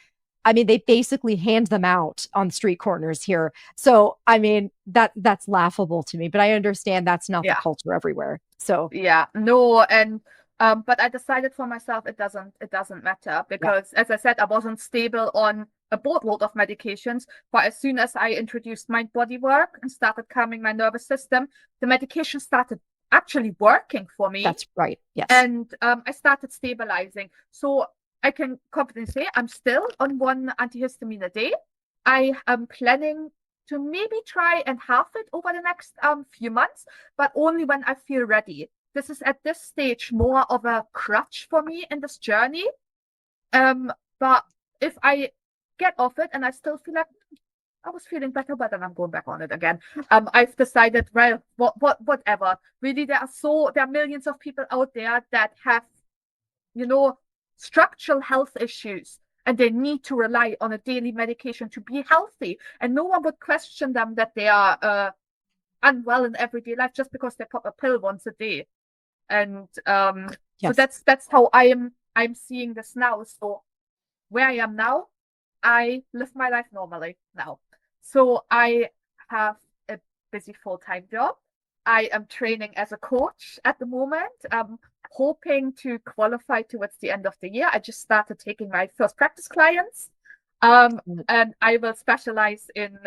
I mean, they basically hand them out on street corners here. So, I mean, that's laughable to me, but I understand that's not the culture everywhere. So no, and but I decided for myself it doesn't matter, because as I said, I wasn't stable on a boatload of medications. But as soon as I introduced mind body work and started calming my nervous system, the medication started actually working for me. That's right. Yes. And I started stabilizing. So I can confidently say I'm still on one antihistamine a day. I am planning to maybe try and halve it over the next few months, but only when I feel ready. This is at this stage more of a crutch for me in this journey. But if I get off it and I still feel like I was feeling better, but then I'm going back on it again. I've decided, well, whatever. Really, there are millions of people out there that have, structural health issues, and they need to rely on a daily medication to be healthy. And no one would question them that they are unwell in everyday life just because they pop a pill once a day. And so that's how I'm seeing this now. So where I am now, I live my life normally now. So I have a busy full-time job. I am training as a coach at the moment. I'm hoping to qualify towards the end of the year. I just started taking my first practice clients. And I will specialize in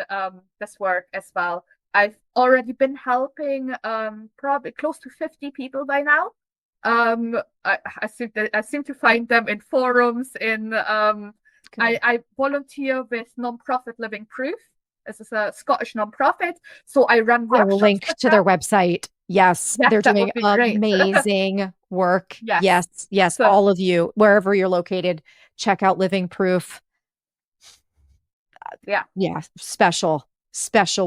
this work as well. I've already been helping probably close to 50 people by now. I seem to find them in forums. I volunteer with nonprofit Living Proof. This is a Scottish nonprofit. So I run workshops. I will link to their website. Yes, they're doing amazing work. Yes. So, all of you, wherever you're located, check out Living Proof. Yeah, special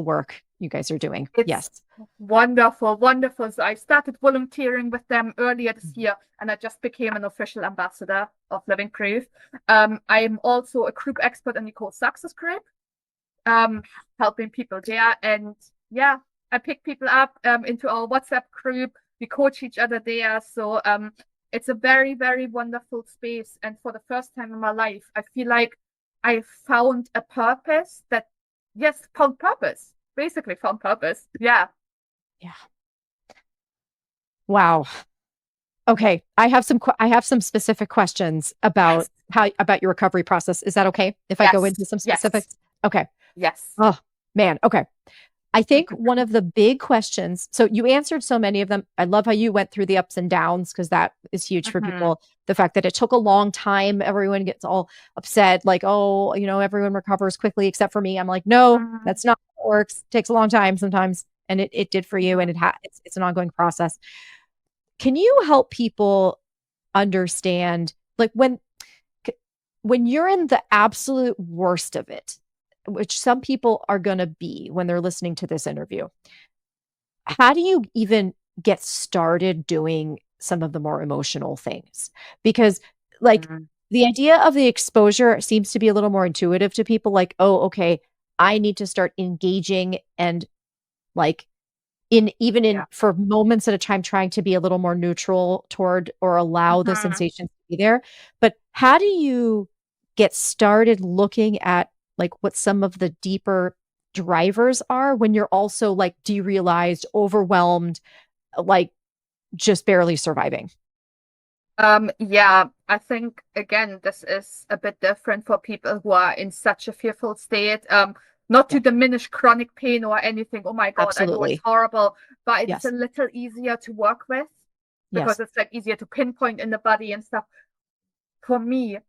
work. you guys are doing. It's Yes. wonderful, wonderful. So I started volunteering with them earlier this year, and I just became an official ambassador of Living Proof. I am also a group expert in Nicole's success group, helping people there. And yeah, I pick people up into our WhatsApp group. We coach each other there. So it's a very, very wonderful space. And for the first time in my life, I feel like I found a purpose that, yes, found purpose. Basically found purpose. Yeah. Yeah. Wow. Okay. I have some specific questions about about your recovery process. Is that okay if I go into some specifics? Okay. Yes. Oh, man. Okay. I think one of the big questions, so you answered so many of them. I love how you went through the ups and downs because that is huge for people. The fact that it took a long time, everyone gets all upset, like, oh, everyone recovers quickly except for me. I'm like, no, that's not how it works. It takes a long time sometimes. And it did for you. And it's an ongoing process. Can you help people understand, like when you're in the absolute worst of it, which some people are going to be when they're listening to this interview, how do you even get started doing some of the more emotional things? Because the idea of the exposure seems to be a little more intuitive to people, like, oh, okay, I need to start engaging and like for moments at a time, trying to be a little more neutral toward or allow the sensations to be there. But how do you get started looking at like what some of the deeper drivers are when you're also like derealized, overwhelmed, like just barely surviving? Yeah, I think again, this is a bit different for people who are in such a fearful state. Not to diminish chronic pain or anything. Oh my God, Absolutely. I know it's horrible, but it's Yes. a little easier to work with because it's like easier to pinpoint in the body and stuff. For me,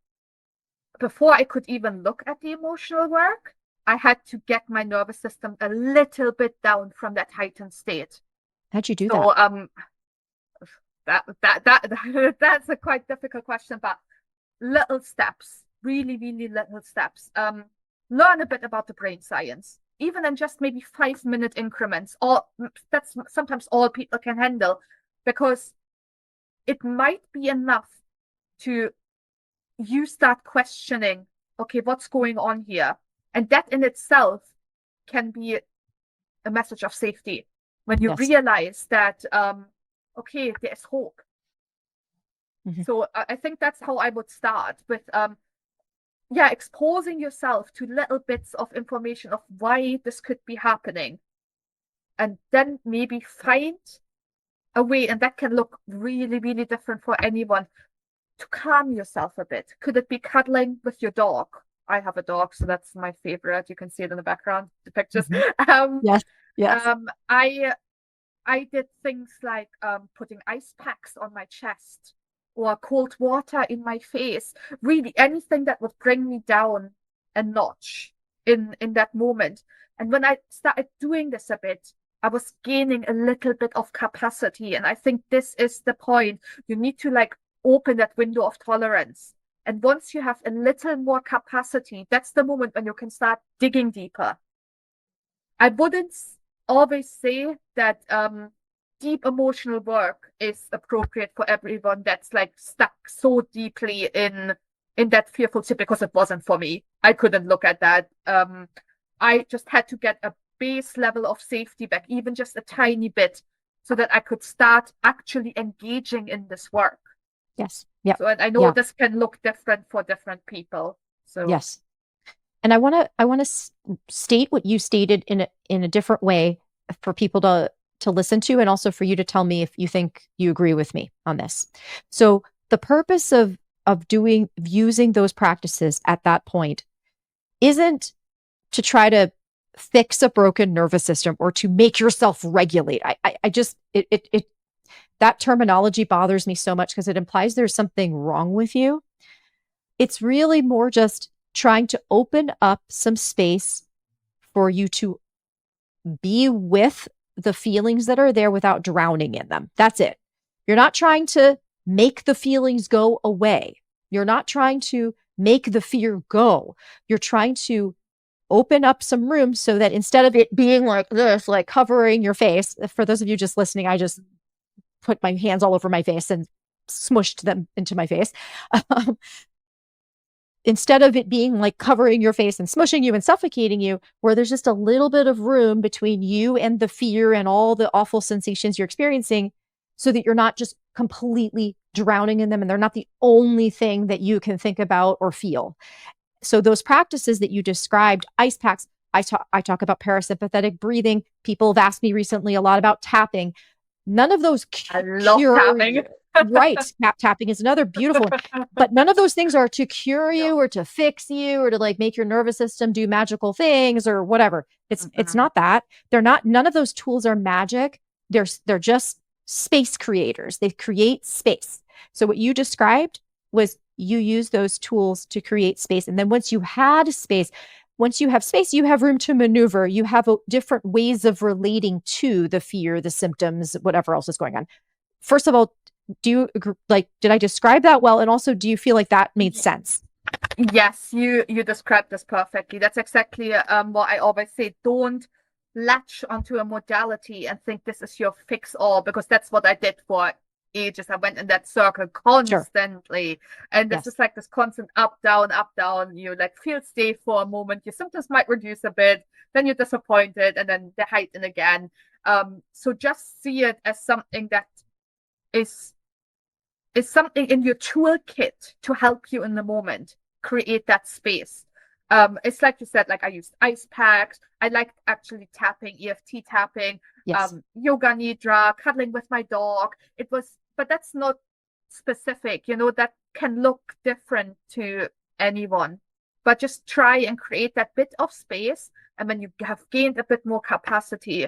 before I could even look at the emotional work, I had to get my nervous system a little bit down from that heightened state. How'd you do So, that that's a quite difficult question, but little steps, really, really little steps. Learn a bit about the brain science, even in just maybe 5-minute increments. Or that's sometimes all people can handle, because it might be enough to you start questioning, okay, what's going on here? And that in itself can be a message of safety when you realize that, okay, there's hope. So I think that's how I would start with, exposing yourself to little bits of information of why this could be happening. And then maybe find a way, and that can look really, really different for anyone, to calm yourself a bit. Could it be cuddling with your dog? I have a dog, so that's my favorite. You can see it in the background, the pictures. Yes. I did things like putting ice packs on my chest or cold water in my face. Really anything that would bring me down a notch in that moment. And when I started doing this a bit, I was gaining a little bit of capacity. And I think this is the point. You need to like open that window of tolerance. And once you have a little more capacity, that's the moment when you can start digging deeper. I wouldn't always say that deep emotional work is appropriate for everyone that's like stuck so deeply in that fearful state, because it wasn't for me. I couldn't look at that. I just had to get a base level of safety back, even just a tiny bit, so that I could start actually engaging in this work. Yes. Yeah. So I know this can look different for different people. So yes. And I want to state what you stated in a different way for people to listen to, and also for you to tell me if you think you agree with me on this. So the purpose of using those practices at that point isn't to try to fix a broken nervous system or to make yourself regulate. I just that terminology bothers me so much because it implies there's something wrong with you. It's really more just trying to open up some space for you to be with the feelings that are there without drowning in them. That's it. You're not trying to make the feelings go away. You're not trying to make the fear go. You're trying to open up some room so that instead of it being like this, like covering your face, for those of you just listening, I just put my hands all over my face and smushed them into my face. Instead of it being like covering your face and smushing you and suffocating you, where there's just a little bit of room between you and the fear and all the awful sensations you're experiencing, so that you're not just completely drowning in them and they're not the only thing that you can think about or feel. So those practices that you described, ice packs, I talk about parasympathetic breathing. People have asked me recently a lot about tapping. None of those I love tapping. Right. Tapping is another beautiful one. But none of those things are to cure you or to fix you or to like make your nervous system do magical things or whatever. It's not that. They're not, none of those tools are magic. They're just space creators. They create space. So what you described was you use those tools to create space. And then once you have space, you have room to maneuver. You have different ways of relating to the fear, the symptoms, whatever else is going on. First of all, do you did I describe that well? And also, do you feel like that made sense? Yes, you described this perfectly. That's exactly what I always say. Don't latch onto a modality and think this is your fix all, because that's what I did for ages. I went in that circle constantly. Sure. And this is like this constant up, down, up, down. You like feel safe for a moment. Your symptoms might reduce a bit, then you're disappointed, and then they heighten again. So just see it as something that is something in your toolkit to help you in the moment, create that space. It's like you said, like I used ice packs. I like actually tapping, EFT tapping, yes. Yoga nidra, cuddling with my dog. But that's not specific, that can look different to anyone. But just try and create that bit of space. And when you have gained a bit more capacity,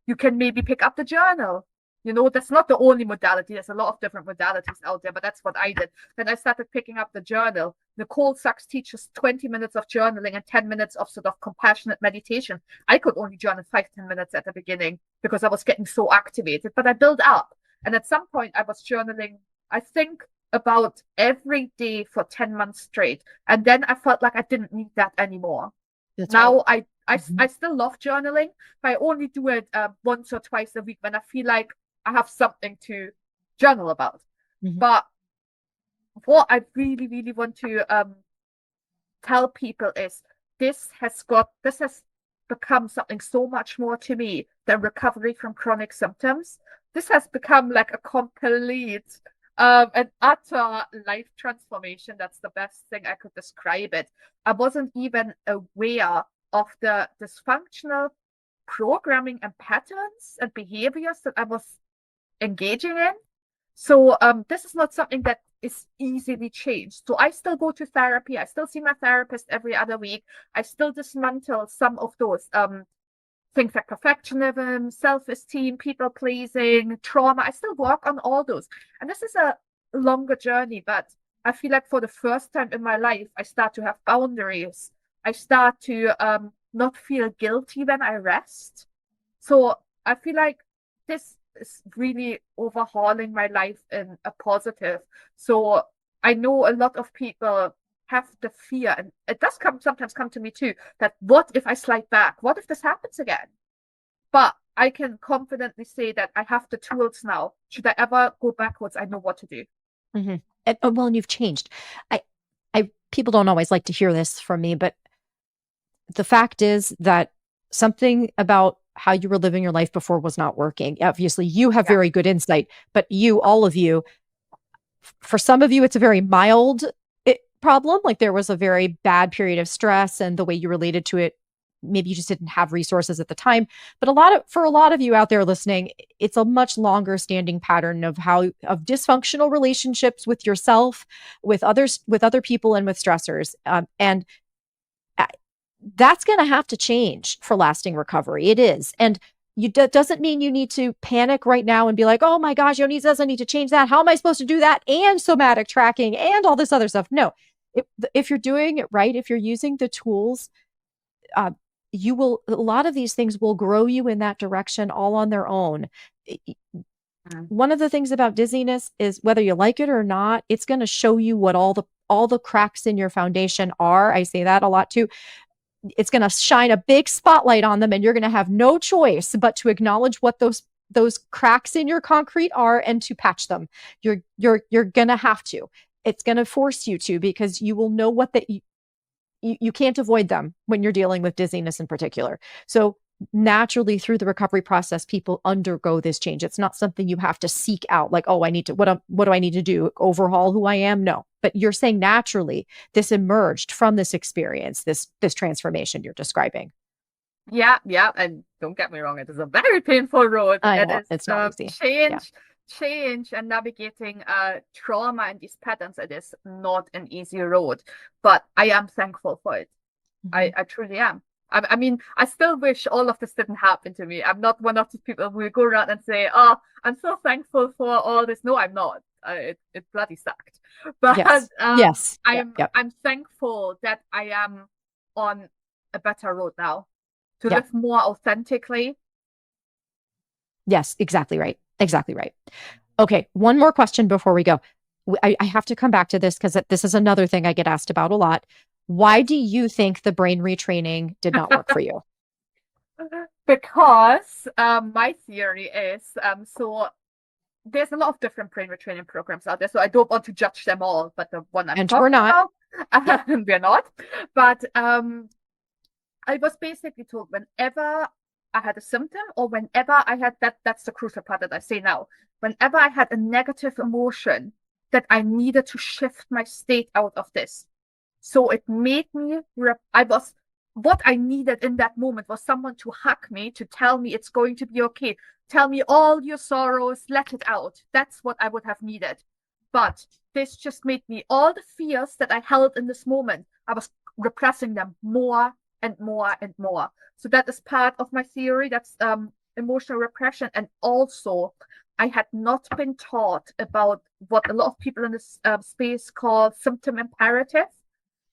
you can maybe pick up the journal. That's not the only modality. There's a lot of different modalities out there, but that's what I did. Then I started picking up the journal. Nicole Sachs teaches 20 minutes of journaling and 10 minutes of sort of compassionate meditation. I could only journal 5-10 minutes at the beginning because I was getting so activated, but I built up. And at some point I was journaling, I think, about every day for 10 months straight. And then I felt like I didn't need that anymore. That's now right. I still love journaling, but I only do it once or twice a week when I feel like I have something to journal about. But what I really, really want to tell people is this has become something so much more to me than recovery from chronic symptoms. This has become like a complete an utter life transformation. That's the best thing I could describe it. I wasn't even aware of the dysfunctional programming and patterns and behaviors that I was engaging in. So this is not something that is easily changed. So I still go to therapy. I still see my therapist every other week. I still dismantle some of those things like perfectionism, self-esteem, people-pleasing, trauma. I still work on all those. And this is a longer journey, but I feel like for the first time in my life, I start to have boundaries. I start to not feel guilty when I rest. So I feel like this is really overhauling my life in a positive. So I know a lot of people have the fear, and it does sometimes come to me too, that what if I slide back? What if this happens again? But I can confidently say that I have the tools now. Should I ever go backwards, I know what to do. And you've changed. People don't always like to hear this from me, but the fact is that something about how you were living your life before was not working. Obviously, you have very good insight, but all of you, for some of you, it's a very mild problem. Like there was a very bad period of stress and the way you related to it, maybe you just didn't have resources at the time. But for a lot of you out there listening, it's a much longer standing pattern of dysfunctional relationships with yourself, with others, with other people, and with stressors. And that's going to have to change for lasting recovery. It is. And doesn't mean you need to panic right now and be like, oh my gosh, Yonit says I need to change that. How am I supposed to do that? And somatic tracking and all this other stuff. No, if you're doing it right, if you're using the tools, a lot of these things will grow you in that direction all on their own. One of the things about dizziness is whether you like it or not, it's going to show you what all the cracks in your foundation are. I say that a lot too. it's going to shine a big spotlight on them, and you're going to have no choice but to acknowledge what those cracks in your concrete are and to patch them. You're going to have to. It's going to force you to, because you will know what you can't avoid them when you're dealing with dizziness in particular. So naturally, through the recovery process, people undergo this change. It's not something you have to seek out, like, oh, I need to, what do I need to do? Overhaul who I am? No. But you're saying naturally this emerged from this experience, this transformation you're describing. Yeah, and don't get me wrong, it is a very painful road. I It know is it's not easy. change and navigating trauma and these patterns. It is not an easy road, but I am thankful for it. I truly am. I mean, I still wish all of this didn't happen to me. I'm not one of these people who go around and say, "Oh, I'm so thankful for all this." No, I'm not. It bloody sucked. But yes. I'm thankful that I am on a better road now to live more authentically. Yes, exactly right. Exactly right. Okay, one more question before we go. I have to come back to this because this is another thing I get asked about a lot. Why do you think the brain retraining did not work for you? Because my theory is, so there's a lot of different brain retraining programs out there, so I don't want to judge them all, but the one I'm talking about, we're not. But I was basically told whenever I had a symptom, or whenever I had that's the crucial part that I say now, whenever I had a negative emotion, that I needed to shift my state out of this. So it made me, what I needed in that moment was someone to hug me, to tell me it's going to be okay. Tell me all your sorrows, let it out. That's what I would have needed. But this just made me, all the fears that I held in this moment, I was repressing them more and more and more. So that is part of my theory. That's emotional repression. And also, I had not been taught about what a lot of people in this space call symptom imperative.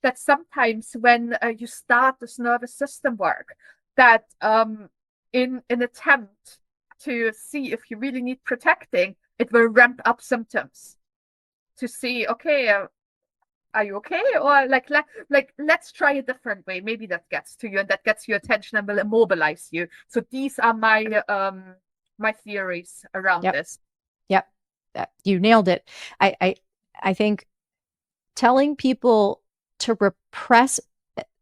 That sometimes when you start this nervous system work, that in an attempt to see if you really need protecting, it will ramp up symptoms to see, okay, are you okay? Or like let's try a different way. Maybe that gets to you and that gets your attention and will immobilize you. So these are my my theories around this. Yep. You nailed it. I think telling people to repress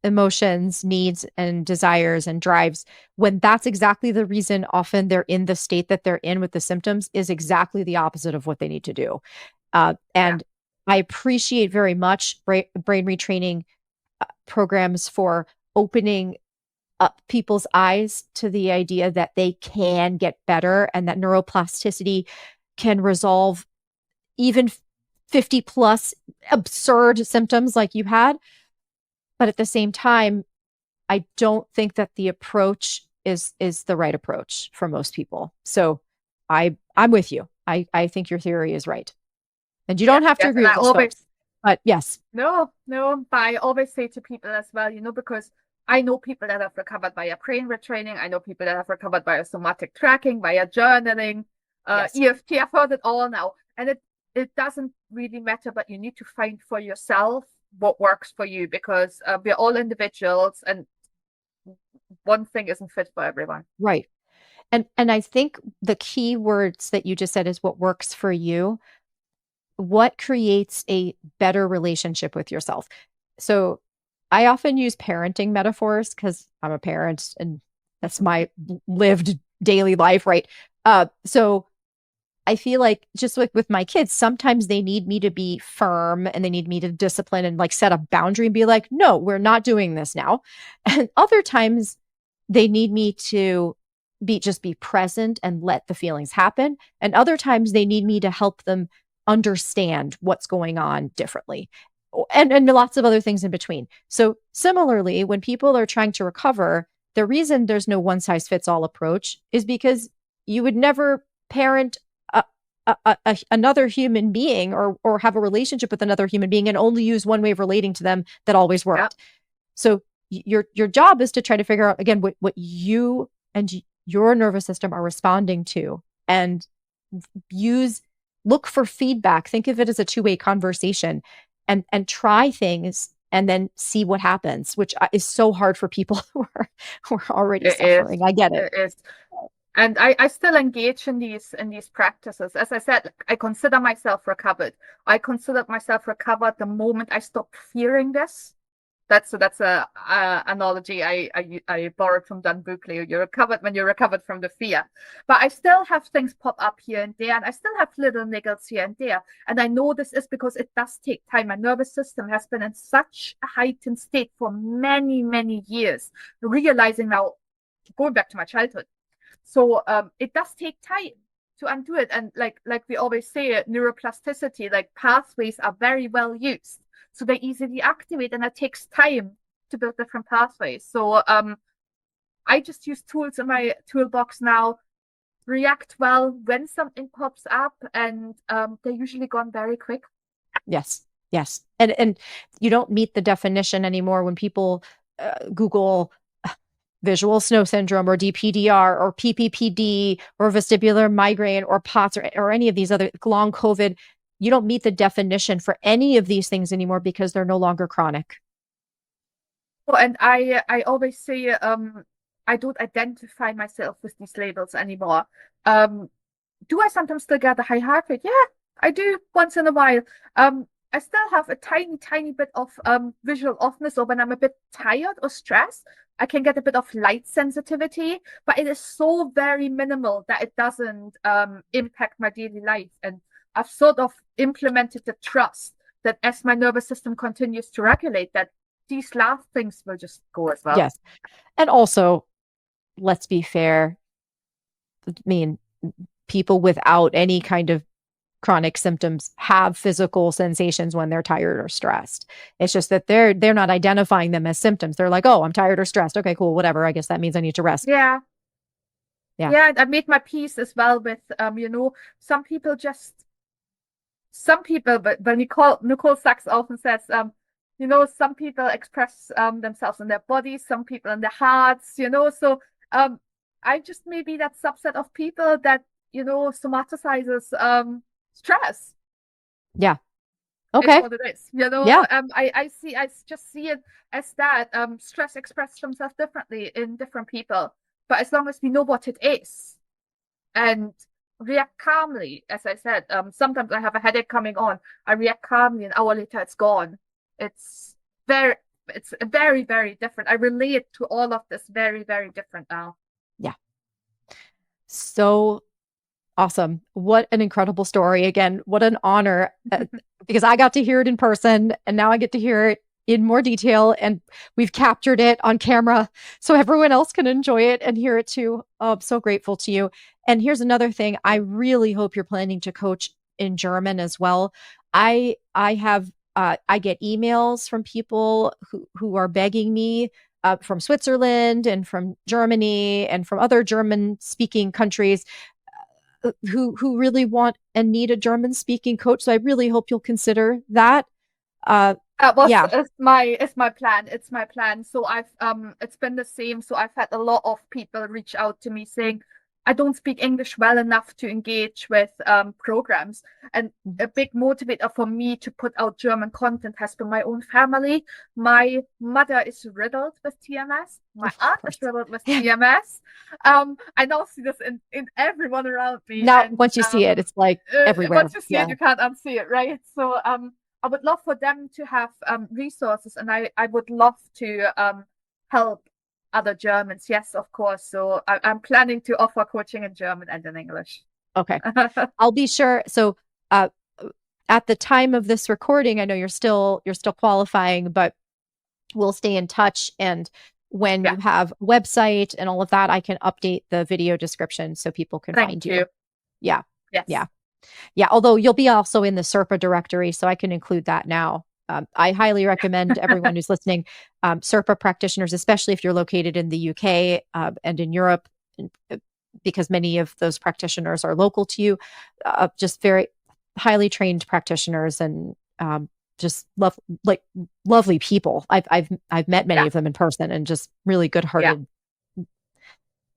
emotions, needs, and desires and drives, when that's exactly the reason often they're in the state that they're in with the symptoms, is exactly the opposite of what they need to do. And I appreciate very much brain retraining programs for opening up people's eyes to the idea that they can get better and that neuroplasticity can resolve even 50 plus absurd symptoms like you had. But at the same time, I don't think that the approach is the right approach for most people. So I'm with you. I think your theory is right. And you don't have to agree with us, folks, but yes. No, but I always say to people as well, because I know people that have recovered via brain retraining. I know people that have recovered via somatic tracking, via journaling, EFT. I've heard it all now. And it doesn't really matter, but you need to find for yourself what works for you, because we're all individuals and one thing isn't fit for everyone. Right. And I think the key words that you just said is what works for you. What creates a better relationship with yourself? So I often use parenting metaphors because I'm a parent and that's my lived daily life, right? So I feel like just like with my kids, sometimes they need me to be firm and they need me to discipline and like set a boundary and be like, no, we're not doing this now. And other times they need me to just be present and let the feelings happen. And other times they need me to help them understand what's going on differently. And lots of other things in between. So similarly, when people are trying to recover, the reason there's no one size fits all approach is because you would never parent another human being or have a relationship with another human being and only use one way of relating to them that always worked. Yep. So your job is to try to figure out, again, what you and your nervous system are responding to, and look for feedback. Think of it as a two-way conversation, and try things and then see what happens, which is so hard for people who are already It is. suffering. I get it. It is. And I still engage in these practices. As I said, I consider myself recovered. I considered myself recovered the moment I stopped fearing this. That's a analogy I borrowed from Dan Buckley. You're recovered when you're recovered from the fear. But I still have things pop up here and there, and I still have little niggles here and there. And I know this is because it does take time. My nervous system has been in such a heightened state for many, many years. Realizing now, going back to my childhood. So it does take time to undo it. And like we always say, neuroplasticity, like pathways are very well used. So they easily activate, and it takes time to build different pathways. So I just use tools in my toolbox now, react well when something pops up, and they're usually gone very quick. Yes. Yes. And you don't meet the definition anymore when people Google visual snow syndrome or DPDR or PPPD or vestibular migraine or POTS or any of these other long COVID. You don't meet the definition for any of these things anymore because they're no longer chronic. Oh, and I always say I don't identify myself with these labels anymore. Do I sometimes still get a high heart rate? Yeah, I do once in a while. I still have a tiny bit of visual offness, or when I'm a bit tired or stressed, I can get a bit of light sensitivity, but it is so very minimal that it doesn't impact my daily life. And I've sort of implemented the trust that as my nervous system continues to regulate, that these last things will just go as well. Yes. And also, let's be fair. I mean, people without any kind of chronic symptoms have physical sensations when they're tired or stressed. It's just that they're not identifying them as symptoms. They're like, oh, I'm tired or stressed. Okay, cool, whatever. I guess that means I need to rest. Yeah. Yeah. Yeah, I made my peace as well with some people, but Nicole Sachs often says, some people express themselves in their bodies, some people in their hearts, so I just maybe that subset of people that somatizes stress. Yeah. Okay. Is what it is. Yeah. I just see it as that stress expresses themselves differently in different people. But as long as we know what it is and react calmly, as I said, sometimes I have a headache coming on. I react calmly, an hour later it's gone. It's very, very different. I relate to all of this very, very different now. Yeah. So awesome. What an incredible story. Again, what an honor because I got to hear it in person and now I get to hear it in more detail and we've captured it on camera so everyone else can enjoy it and hear it too. Oh, I'm so grateful to you. And here's another thing. I really hope you're planning to coach in German as well. I get emails from people who are begging me from Switzerland and from Germany and from other German speaking countries who really want and need a German speaking coach. So I really hope you'll consider that. It's my plan. It's my plan. So it's been the same. So I've had a lot of people reach out to me saying, I don't speak English well enough to engage with programs. And a big motivator for me to put out German content has been my own family. My mother is riddled with TMS. My aunt is riddled with TMS. I now see this in everyone around me. Now, once you see it, it's like everywhere. Once you see it, you can't unsee it, right? So I would love for them to have resources, and I would love to help other Germans. Yes, of course. So I'm planning to offer coaching in German and in English. Okay. I'll be sure. So at the time of this recording, I know you're still qualifying, but we'll stay in touch. And when you have a website and all of that, I can update the video description so people can find you. Yeah. Yes. Yeah. Yeah. Although you'll be also in the SERPA directory, so I can include that now. I highly recommend everyone who's listening, SERPA practitioners, especially if you're located in the UK and in Europe, because many of those practitioners are local to you, just very highly trained practitioners and just lovely people. I've met many of them in person and just really good-hearted,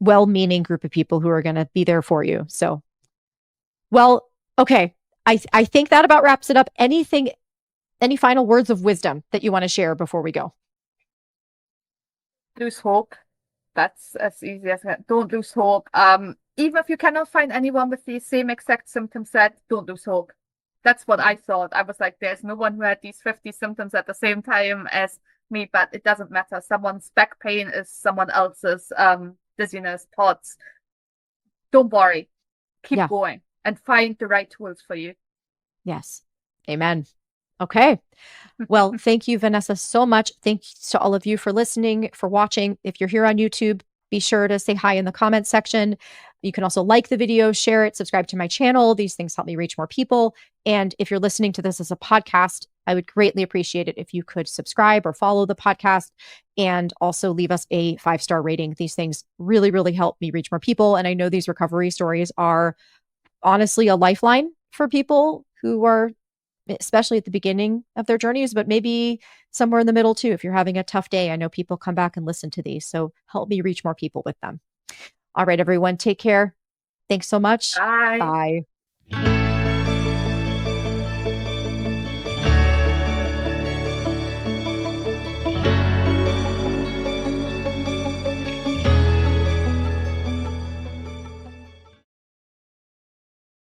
well-meaning group of people who are going to be there for you. So, well, okay. I think that about wraps it up. Anything any final words of wisdom that you want to share before we go? Lose hope. That's as easy as that. Don't lose hope. Even if you cannot find anyone with the same exact symptom set, don't lose hope. That's what I thought. I was like, there's no one who had these 50 symptoms at the same time as me, but it doesn't matter. Someone's back pain is someone else's dizziness, POTS. Don't worry. Keep Yeah. going and find the right tools for you. Yes. Amen. Okay. Well, thank you, Vanessa, so much. Thanks to all of you for listening, for watching. If you're here on YouTube, be sure to say hi in the comments section. You can also like the video, share it, subscribe to my channel. These things help me reach more people. And if you're listening to this as a podcast, I would greatly appreciate it if you could subscribe or follow the podcast and also leave us a 5-star rating. These things really, really help me reach more people. And I know these recovery stories are honestly a lifeline for people who are, especially at the beginning of their journeys, but maybe somewhere in the middle too. If you're having a tough day, I know people come back and listen to these. So help me reach more people with them. All right, everyone, take care. Thanks so much. Bye. Bye.